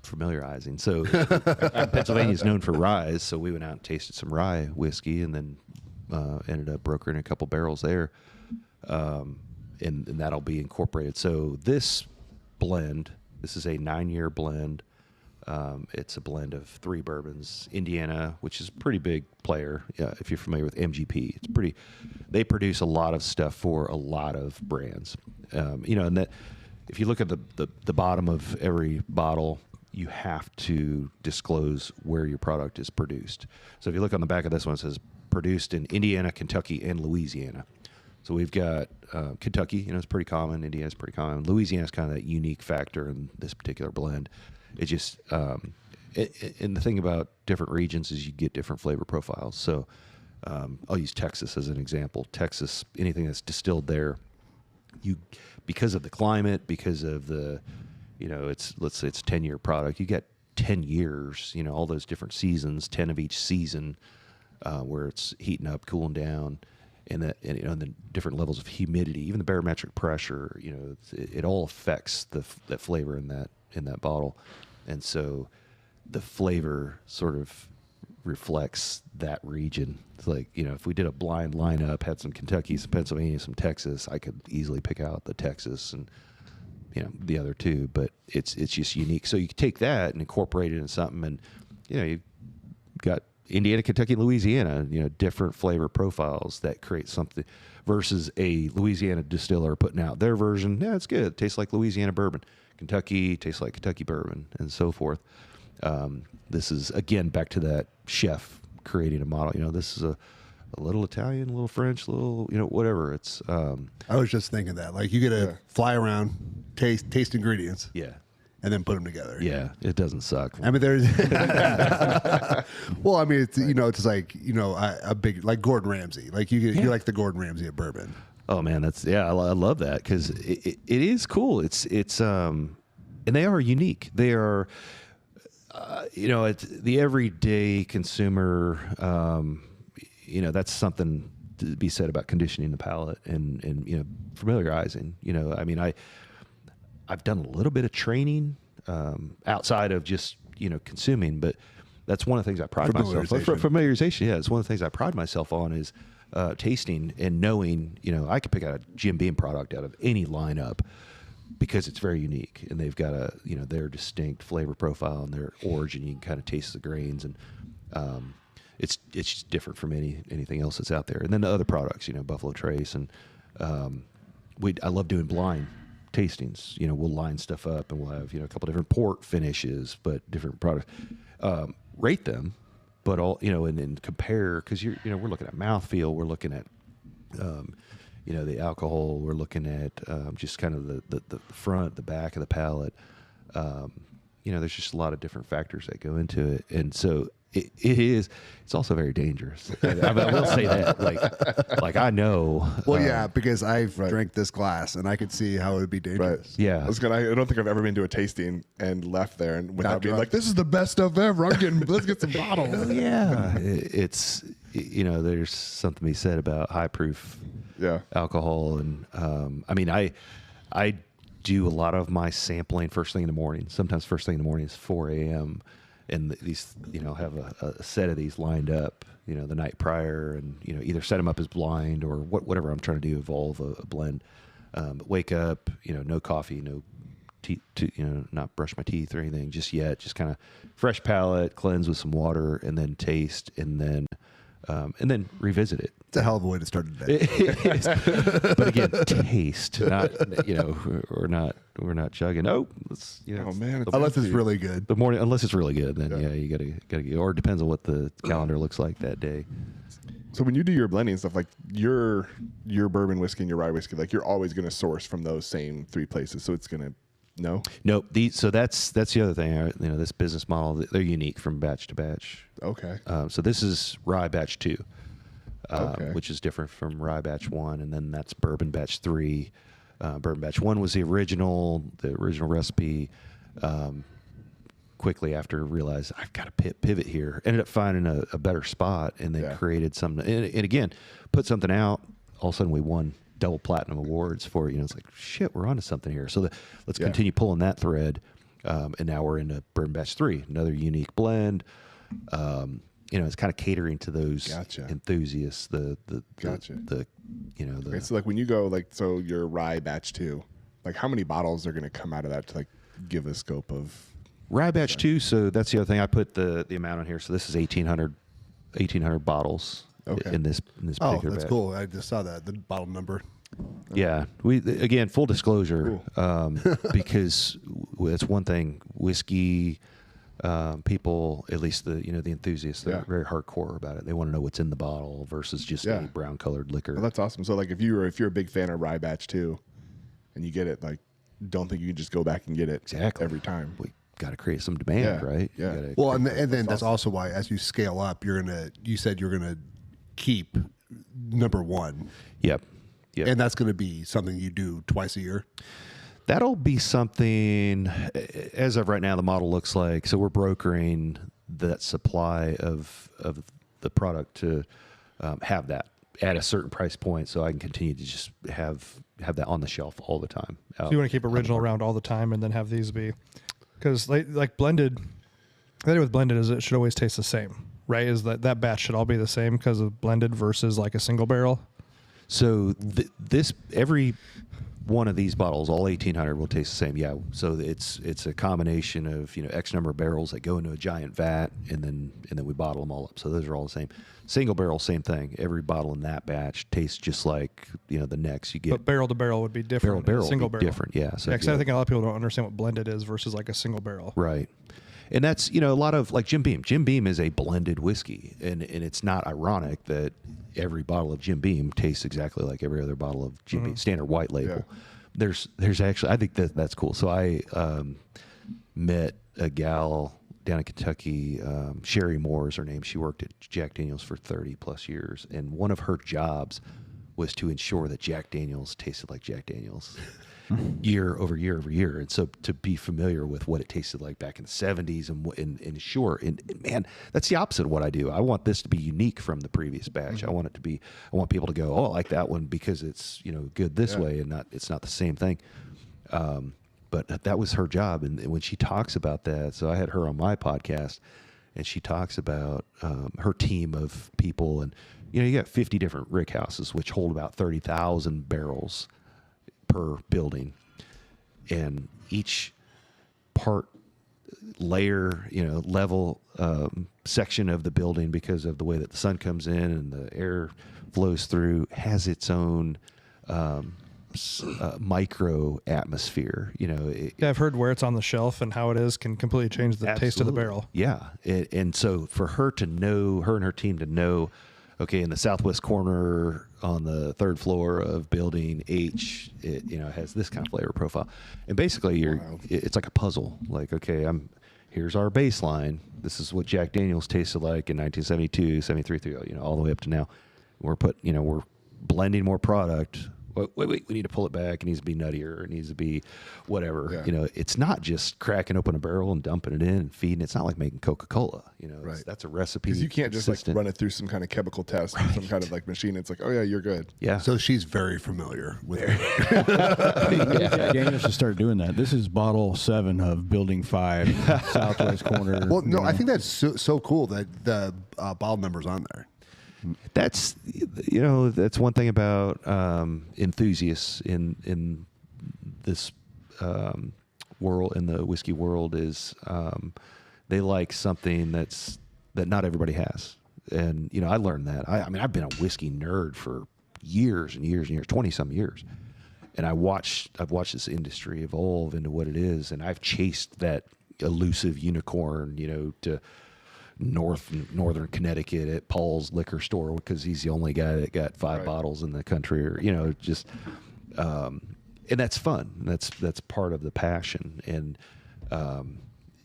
familiarizing. So Pennsylvania is known for rye, so we went out and tasted some rye whiskey, and then ended up brokering a couple barrels there, and that'll be incorporated. So this blend, this is a 9-year blend. It's a blend of 3 bourbons. Indiana, which is a pretty big player, if you're familiar with MGP. It's pretty. They produce a lot of stuff for a lot of brands. And that if you look at the bottom of every bottle, you have to disclose where your product is produced. So if you look on the back of this one, it says produced in Indiana, Kentucky, and Louisiana. So we've got Kentucky, it's pretty common. Indiana's pretty common. Louisiana's kind of that unique factor in this particular blend. It just, and the thing about different regions is you get different flavor profiles. So I'll use Texas as an example. Texas, anything that's distilled there, because of the climate, because of the, let's say it's a 10-year product, you get 10 years, all those different seasons, 10 of each season, where it's heating up, cooling down, and the different levels of humidity, even the barometric pressure, it all affects that flavor in that bottle. And so the flavor sort of reflects that region. It's like, if we did a blind lineup, had some Kentucky, some Pennsylvania, some Texas, I could easily pick out the Texas and, the other two, but it's just unique. So you can take that and incorporate it in something, and, you've got Indiana, Kentucky, Louisiana, different flavor profiles that create something versus a Louisiana distiller putting out their version. Yeah, it's good. It tastes like Louisiana bourbon. Kentucky tastes like Kentucky bourbon, and so forth. This is, again, back to that chef creating a model. This is a little Italian, a little French, a little, whatever. It's. I was just thinking that. Like, you get to fly around, taste ingredients. Yeah. And then put them together. Yeah, it doesn't suck. I mean, there's. Well, I mean, it's it's like a big, like Gordon Ramsay. Like you like the Gordon Ramsay of bourbon. Oh man, I love that because it is cool. It's and they are unique. They are, it's the everyday consumer. That's something to be said about conditioning the palate and familiarizing. I mean, I've done a little bit of training outside of just consuming, but that's one of the things I pride myself on. Familiarization, yeah, it's one of the things I pride myself on is tasting and knowing. I could pick out a Jim Beam product out of any lineup because it's very unique and they've got their distinct flavor profile and their origin. You can kind of taste the grains, and it's just different from anything else that's out there. And then the other products, Buffalo Trace, and I love doing blind tastings. We'll line stuff up and we'll have a couple different port finishes, but different products. Rate them, but all and then compare, because we're looking at mouthfeel, we're looking at the alcohol, we're looking at just kind of the front, the back of the palate. There's just a lot of different factors that go into it, and so it's also very dangerous. I will say that, like I know. Well, yeah, because I've drank this glass and I could see how it would be dangerous. Right. Yeah, I don't think I've ever been to a tasting and left there and without being like, "This is the best stuff ever." Let's get some bottles. Yeah, it's there's something to be said about high proof alcohol, and I mean, I do a lot of my sampling first thing in the morning. Sometimes first thing in the morning is 4 a.m. And these, have a set of these lined up, the night prior, and either set them up as blind or whatever I'm trying to do, evolve a blend. But wake up, no coffee, no teeth, not brush my teeth or anything just yet. Just kind of fresh palate, cleanse with some water, and then taste, and then revisit it. It's a hell of a way to start a day. But again, taste, not we're not chugging. Oh, let's oh man, unless it's really good. The morning, unless it's really good, then you gotta get. Or it depends on what the calendar looks like that day. So when you do your blending stuff, like your bourbon whiskey and your rye whiskey, like you're always going to source from those same 3 places. So it's going to no. So that's the other thing. This business model, they're unique from batch to batch. Okay. So this is rye batch 2. Which is different from rye batch 1, and then that's bourbon batch 3. Bourbon batch 1 was the original recipe. Quickly after realized I've got to pivot here, ended up finding a better spot, and then created something. And again, put something out. All of a sudden, we won double platinum awards for it. It's like shit, we're onto something here. So let's continue pulling that thread. And now we're into bourbon batch 3, another unique blend. It's kind of catering to those enthusiasts. Okay, so like when you go so your rye batch 2, like how many bottles are going to come out of that to like give a scope of rye batch 2? So that's the other thing. I put the amount on here. So this is 1,800 bottles in this particular that's batch. cool. I just saw the bottle number. Yeah, again, full disclosure, because that's one thing. Whiskey people, at least the enthusiasts, they're very hardcore about it. They want to know what's in the bottle versus just a brown colored liquor. Well, that's awesome. So like if you're a big fan of rye batch 2, and you get it, like don't think you can just go back and get it every time. We got to create some demand, right? Yeah. Well, and then that's also why as you scale up, you said you're gonna keep number 1. Yep. And that's going to be something you do twice a year? That'll be something, as of right now, the model looks like, so we're brokering that supply of the product to have that at a certain price point, so I can continue to just have that on the shelf all the time. So you want to keep original around all the time and then have these be, because like blended, the idea with blended is it should always taste the same, right? Is that batch should all be the same because of blended versus like a single barrel? So every one of these bottles, all 1,800, will taste the same. Yeah. So it's a combination of X number of barrels that go into a giant vat, and then we bottle them all up. So those are all the same. Single barrel, same thing. Every bottle in that batch tastes just like the next you get. But barrel to barrel would be different. Barrel single would be barrel different. Yeah. So I think a lot of people don't understand what blended is versus like a single barrel. Right. And that's, a lot of like Jim Beam. Jim Beam is a blended whiskey, and it's not ironic that every bottle of Jim Beam tastes exactly like every other bottle of Jim Beam, standard white label. Yeah. There's actually, I think that's cool. So I met a gal down in Kentucky, Sherry Moore is her name. She worked at Jack Daniels for 30 plus years, and one of her jobs was to ensure that Jack Daniels tasted like Jack Daniels. Year over year over year, and so to be familiar with what it tasted like back in the 70s, and sure, and man, that's the opposite of what I do. I want this to be unique from the previous batch. I want people to go, oh, I like that one because it's good this way, and it's not the same thing. But that was her job, and when she talks about that, so I had her on my podcast, and she talks about her team of people, and you got 50 different rick houses which hold about 30,000 barrels per building, and each part layer, level section of the building, because of the way that the sun comes in and the air flows through, has its own micro atmosphere. I've heard where it's on the shelf and how it is can completely change the taste of the barrel. Yeah, and so for her and her team to know, okay, in the southwest corner on the 3rd floor of building H, it has this kind of flavor profile. And basically it's like a puzzle. Like, okay, here's our baseline. This is what Jack Daniels tasted like in 1972, 73, all the way up to now. We're blending more product. Wait, we need to pull it back. It needs to be nuttier. It needs to be whatever. Yeah. It's not just cracking open a barrel and dumping it in and feeding. It's not like making Coca-Cola. Right. That's a recipe. Because you can't just run it through some kind of chemical test, some kind of machine. It's like, oh yeah, you're good. Yeah. So she's very familiar with it. Yeah, Daniel should start doing that. This is bottle 7 of Building 5, southwest corner. Well, no, I think that's so cool that the bottle number's on there. That's that's one thing about enthusiasts in this world, in the whiskey world, is they like something that not everybody has. And I learned that. I mean, I've been a whiskey nerd for years and years and years, 20-some years. And I've watched this industry evolve into what it is, and I've chased that elusive unicorn, to northern Connecticut at Paul's liquor store because he's the only guy that got 5 bottles in the country, or just and that's fun. That's part of the passion, and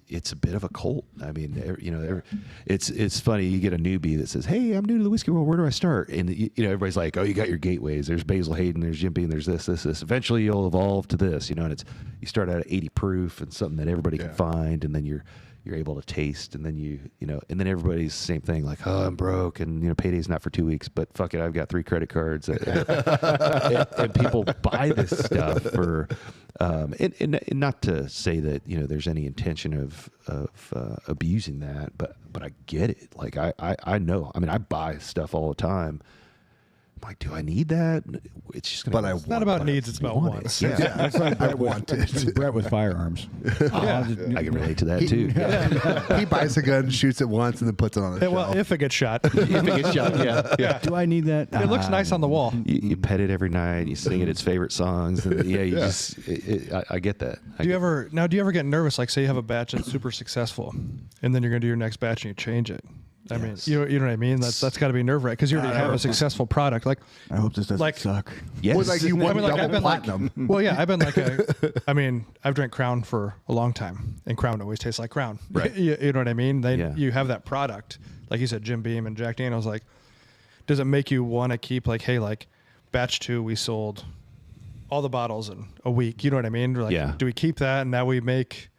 it's a bit of a cult. I mean, it's funny. You get a newbie that says, "Hey, I'm new to the whiskey world. Where do I start?" And everybody's like, "Oh, you got your gateways. There's Basil Hayden. There's Jim Beam. There's this. Eventually, you'll evolve to this." And you start out at 80 proof and something that everybody can find, and then you're able to taste, and then and then everybody's the same thing, like, "Oh, I'm broke, and payday's not for 2 weeks, but fuck it, I've got 3 credit cards," and people buy this stuff for, and not to say that there's any intention of abusing that, but I get it. Like I know. I mean, I buy stuff all the time. I'm like, do I need that? It's just gonna. But it's not about needs; it's about wants. Yeah, That's like I want it. Brett with firearms. I can relate to that too. He buys a gun, shoots it once, and then puts it on a shelf. Well, if it gets shot, If it gets shot, yeah. Do I need that? it looks nice on the wall. You pet it every night. You sing it its favorite songs. And just. I get that. Do you ever get nervous? Like, say you have a batch that's super successful, and then you're going to do your next batch and you change it. I mean, you know what I mean? That's got to be nerve-wracking because you already have a successful product. Like, I hope this doesn't suck. Yes. Well, like you want double I've been platinum. well, yeah, I've been I've drank Crown for a long time, and Crown always tastes like Crown. Right. You know what I mean? You have that product, like you said, Jim Beam and Jack Daniels. Like, does it make you want to keep batch 2 we sold all the bottles in a week? You know what I mean? Like, do we keep that and now we make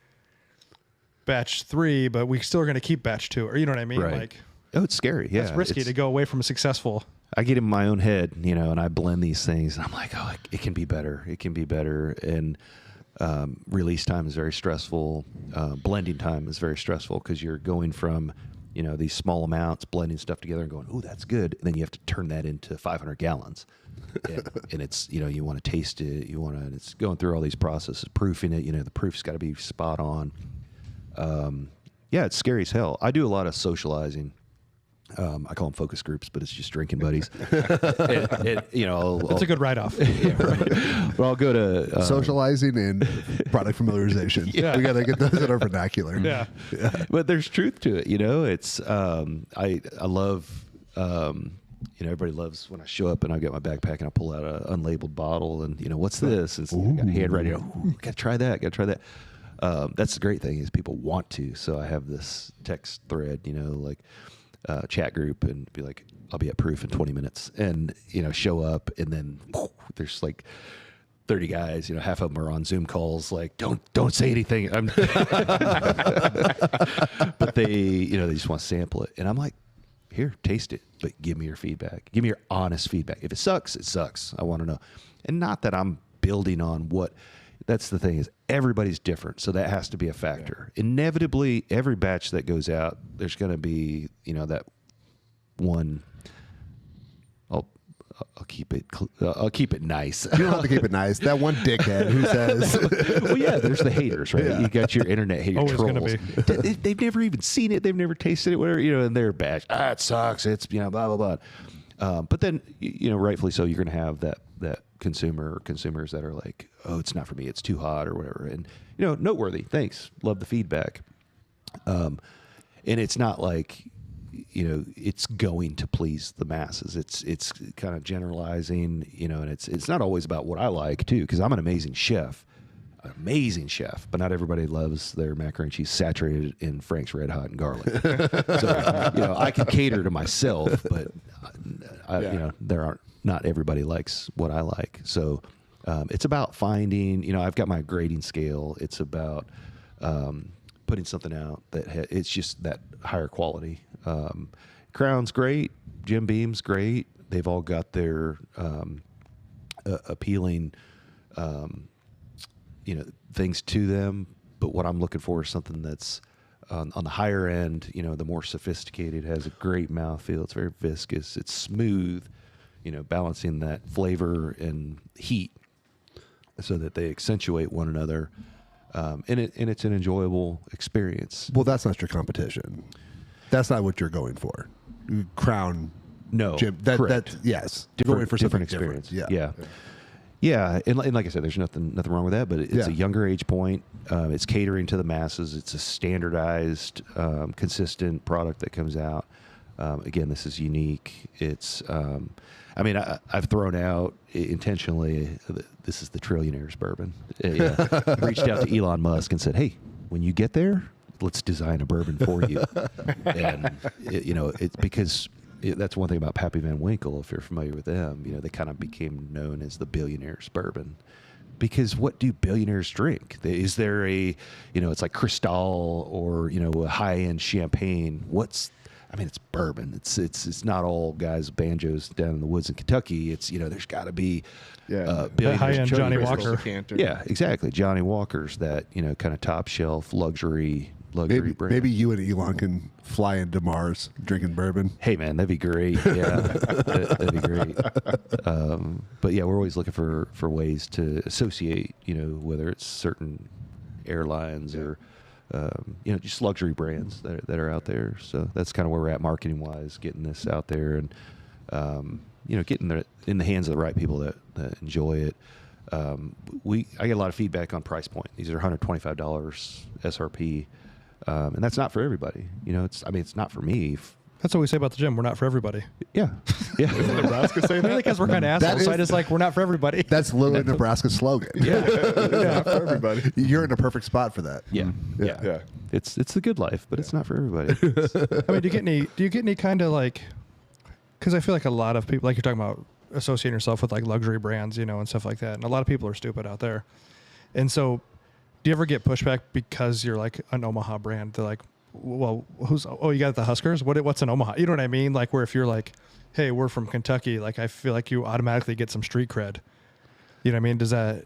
batch 3, but we still are going to keep batch 2, or you know what I mean? Right. Like, it's scary. Yeah, it's risky to go away from a successful. I get in my own head, and I blend these things, and I'm like, oh, it can be better. It can be better. And release time is very stressful. Blending time is very stressful because you're going from, these small amounts, blending stuff together and going, oh, that's good. And then you have to turn that into 500 gallons. And it's, you want to taste it. It's going through all these processes, proofing it. The proof's got to be spot on. It's scary as hell. I do a lot of socializing. I call them focus groups, but it's just drinking buddies. It's a good write-off. But I'll go to Socializing and product familiarization. We got to get those in our vernacular. Yeah. But there's truth to it. It's I love. Everybody loves when I show up and I get my backpack and I pull out an unlabeled bottle and what's this? And I got hand ready. Gotta try that. That's the great thing is people want to. So I have this text thread, chat group, and be like, I'll be at proof in 20 minutes, and show up, and then there's like 30 guys. Half of them are on Zoom calls. Like, don't say anything. But they just want to sample it, and I'm like, here, taste it, but give me your feedback. Give me your honest feedback. If it sucks, it sucks. I want to know, and not that I'm building on what. That's the thing is everybody's different, so that has to be a factor. Yeah. Inevitably, every batch that goes out, there's going to be that one. I'll keep it. I'll keep it nice. You don't have to keep it nice. That one dickhead who says, "Well, yeah, there's the haters, right? Yeah. You got your internet hater Always trolls. Gonna be. They've never even seen it. They've never tasted it. Whatever, and their batch. It sucks. It's blah blah blah. But then rightfully so, you're going to have that consumer or consumers that are like, oh, it's not for me, it's too hot or whatever. And noteworthy, thanks, love the feedback. And it's not like it's going to please the masses. It's kind of generalizing, and it's not always about what I like too, because I'm an amazing chef, but not everybody loves their macaroni and cheese saturated in Frank's Red Hot and garlic. So I can cater to myself, but not everybody likes what I like. So it's about finding, I've got my grading scale. It's about putting something out that it's just that higher quality. Crown's great. Jim Beam's great. They've all got their appealing things to them, but what I'm looking for is something that's on the higher end, the more sophisticated, has a great mouthfeel. It's very viscous. It's smooth, balancing that flavor and heat so that they accentuate one another. And it's an enjoyable experience. Well, that's not your competition. That's not what you're going for. Crown. No, Jim. correct. That yes, Different, going for different something experience. different. Yeah. And like I said, there's nothing wrong with that, but it's a younger age point. It's catering to the masses. It's a standardized, consistent product that comes out. Again, this is unique. It's, I've thrown out intentionally, this is the trillionaire's bourbon. Reached out to Elon Musk and said, hey, when you get there, let's design a bourbon for you. And, it's because that's one thing about Pappy Van Winkle, if you're familiar with them, they kind of became known as the billionaire's bourbon. Because what do billionaires drink? Is there it's like Cristal or, a high-end champagne. It's bourbon. It's not all guys banjos down in the woods in Kentucky. It's there's got to be billionaires. High-end Johnny Walker. Yeah, exactly. Johnny Walkers, that kind of top shelf luxury brand. Maybe you and Elon can fly into Mars drinking bourbon. Hey man, that'd be great. Yeah, that'd be great. But yeah, we're always looking for ways to associate. Whether it's certain airlines or just luxury brands that are out there. So that's kind of where we're at marketing wise, getting this out there and getting it in the hands of the right people that enjoy it. I get a lot of feedback on price point. These are $125 SRP, and that's not for everybody. It's not for me. That's what we say about the gym. We're not for everybody. Yeah. Isn't Nebraska saying Mainly that? because we're kind of assholes. So I just we're not for everybody. That's literally Nebraska's slogan. Not for everybody. You're in a perfect spot for that. Yeah. It's the good life, but it's not for everybody. Do you get any kind of because I feel like a lot of people, like you're talking about associating yourself with luxury brands, and stuff like that. And a lot of people are stupid out there. And so do you ever get pushback because you're an Omaha brand? They're like, well, you got the Huskers? What's an Omaha? You know what I mean? Where if you're hey, we're from Kentucky, I feel like you automatically get some street cred. You know what I mean? Does that,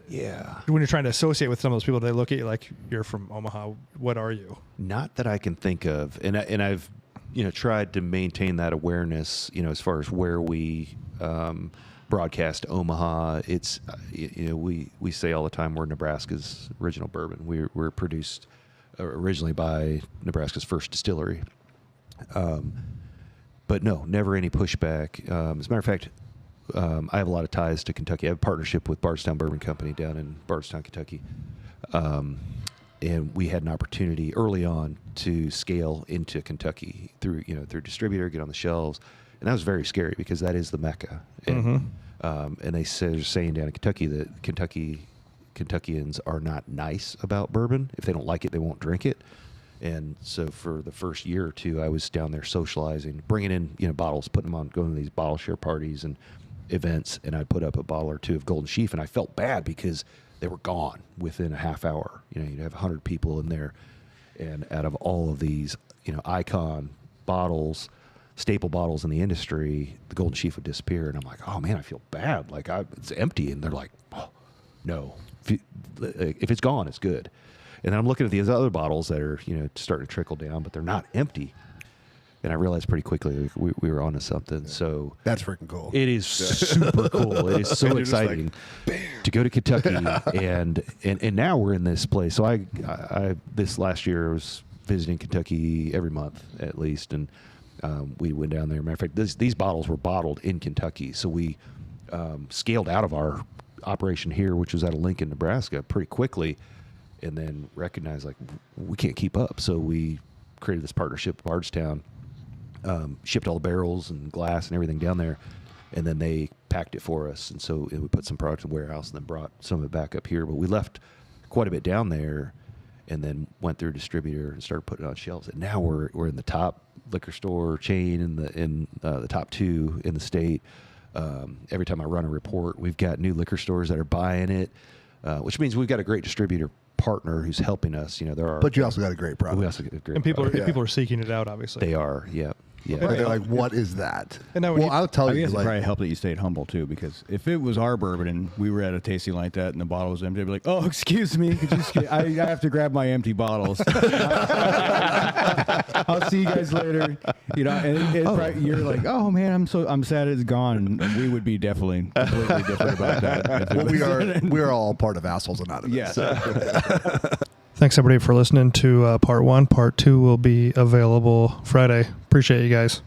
when you're trying to associate with some of those people, they look at you like you're from Omaha. What are you? Not that I can think of. And I've, tried to maintain that awareness, as far as where we, broadcast Omaha. It's, we say all the time, we're Nebraska's original bourbon. We're produced originally by Nebraska's first distillery. But no, never any pushback. As a matter of fact, I have a lot of ties to Kentucky. I have a partnership with Bardstown Bourbon Company down in Bardstown, Kentucky. And we had an opportunity early on to scale into Kentucky through distributor, get on the shelves. And that was very scary because that is the Mecca. And, and they're saying down in Kentucky that Kentuckians are not nice about bourbon. If they don't like it, they won't drink it. And so for the first year or two, I was down there socializing, bringing in bottles, putting them on, going to these bottle share parties and events, and I'd put up a bottle or two of Golden Sheaf, and I felt bad because they were gone within a half hour. You'd have 100 people in there, and out of all of these, icon bottles, staple bottles in the industry, the Golden Sheaf would disappear, and I'm like, oh man, I feel bad. It's empty, and they're like, oh, no. If it's gone, it's good. And then I'm looking at these other bottles that are, starting to trickle down, but they're not empty. And I realized pretty quickly we were onto something. So that's freaking cool. It is super cool. It is so exciting to go to Kentucky, and now we're in this place. So I this last year I was visiting Kentucky every month at least, and we went down there. Matter of fact, these bottles were bottled in Kentucky, so we scaled out of our operation here, which was out of Lincoln, Nebraska, pretty quickly. And then recognized we can't keep up, so we created this partnership with Bardstown, shipped all the barrels and glass and everything down there, and then they packed it for us. And so we put some product in the warehouse and then brought some of it back up here. But we left quite a bit down there, and then went through a distributor and started putting it on shelves. And now we're in the top liquor store chain in the top 2 in the state. Every time I run a report, we've got new liquor stores that are buying it, which means we've got a great distributor partner who's helping us. But you also got a great product. We also got a great and people product. people are seeking it out, obviously. They are, yeah. But they're like, what is that? And now I'll tell I you. guess it probably helped that you stayed humble too, because if it was our bourbon and we were at a tasting like that and the bottle was empty, I'd be like, "Oh, excuse me, I have to grab my empty bottles. I'll see you guys later." And you're like, "Oh man, I'm sad it's gone." And we would be definitely completely different about that. Well, we are all part of Assholes Anonymous. Yes. Thanks everybody for listening to part 1. Part 2 will be available Friday. Appreciate you guys.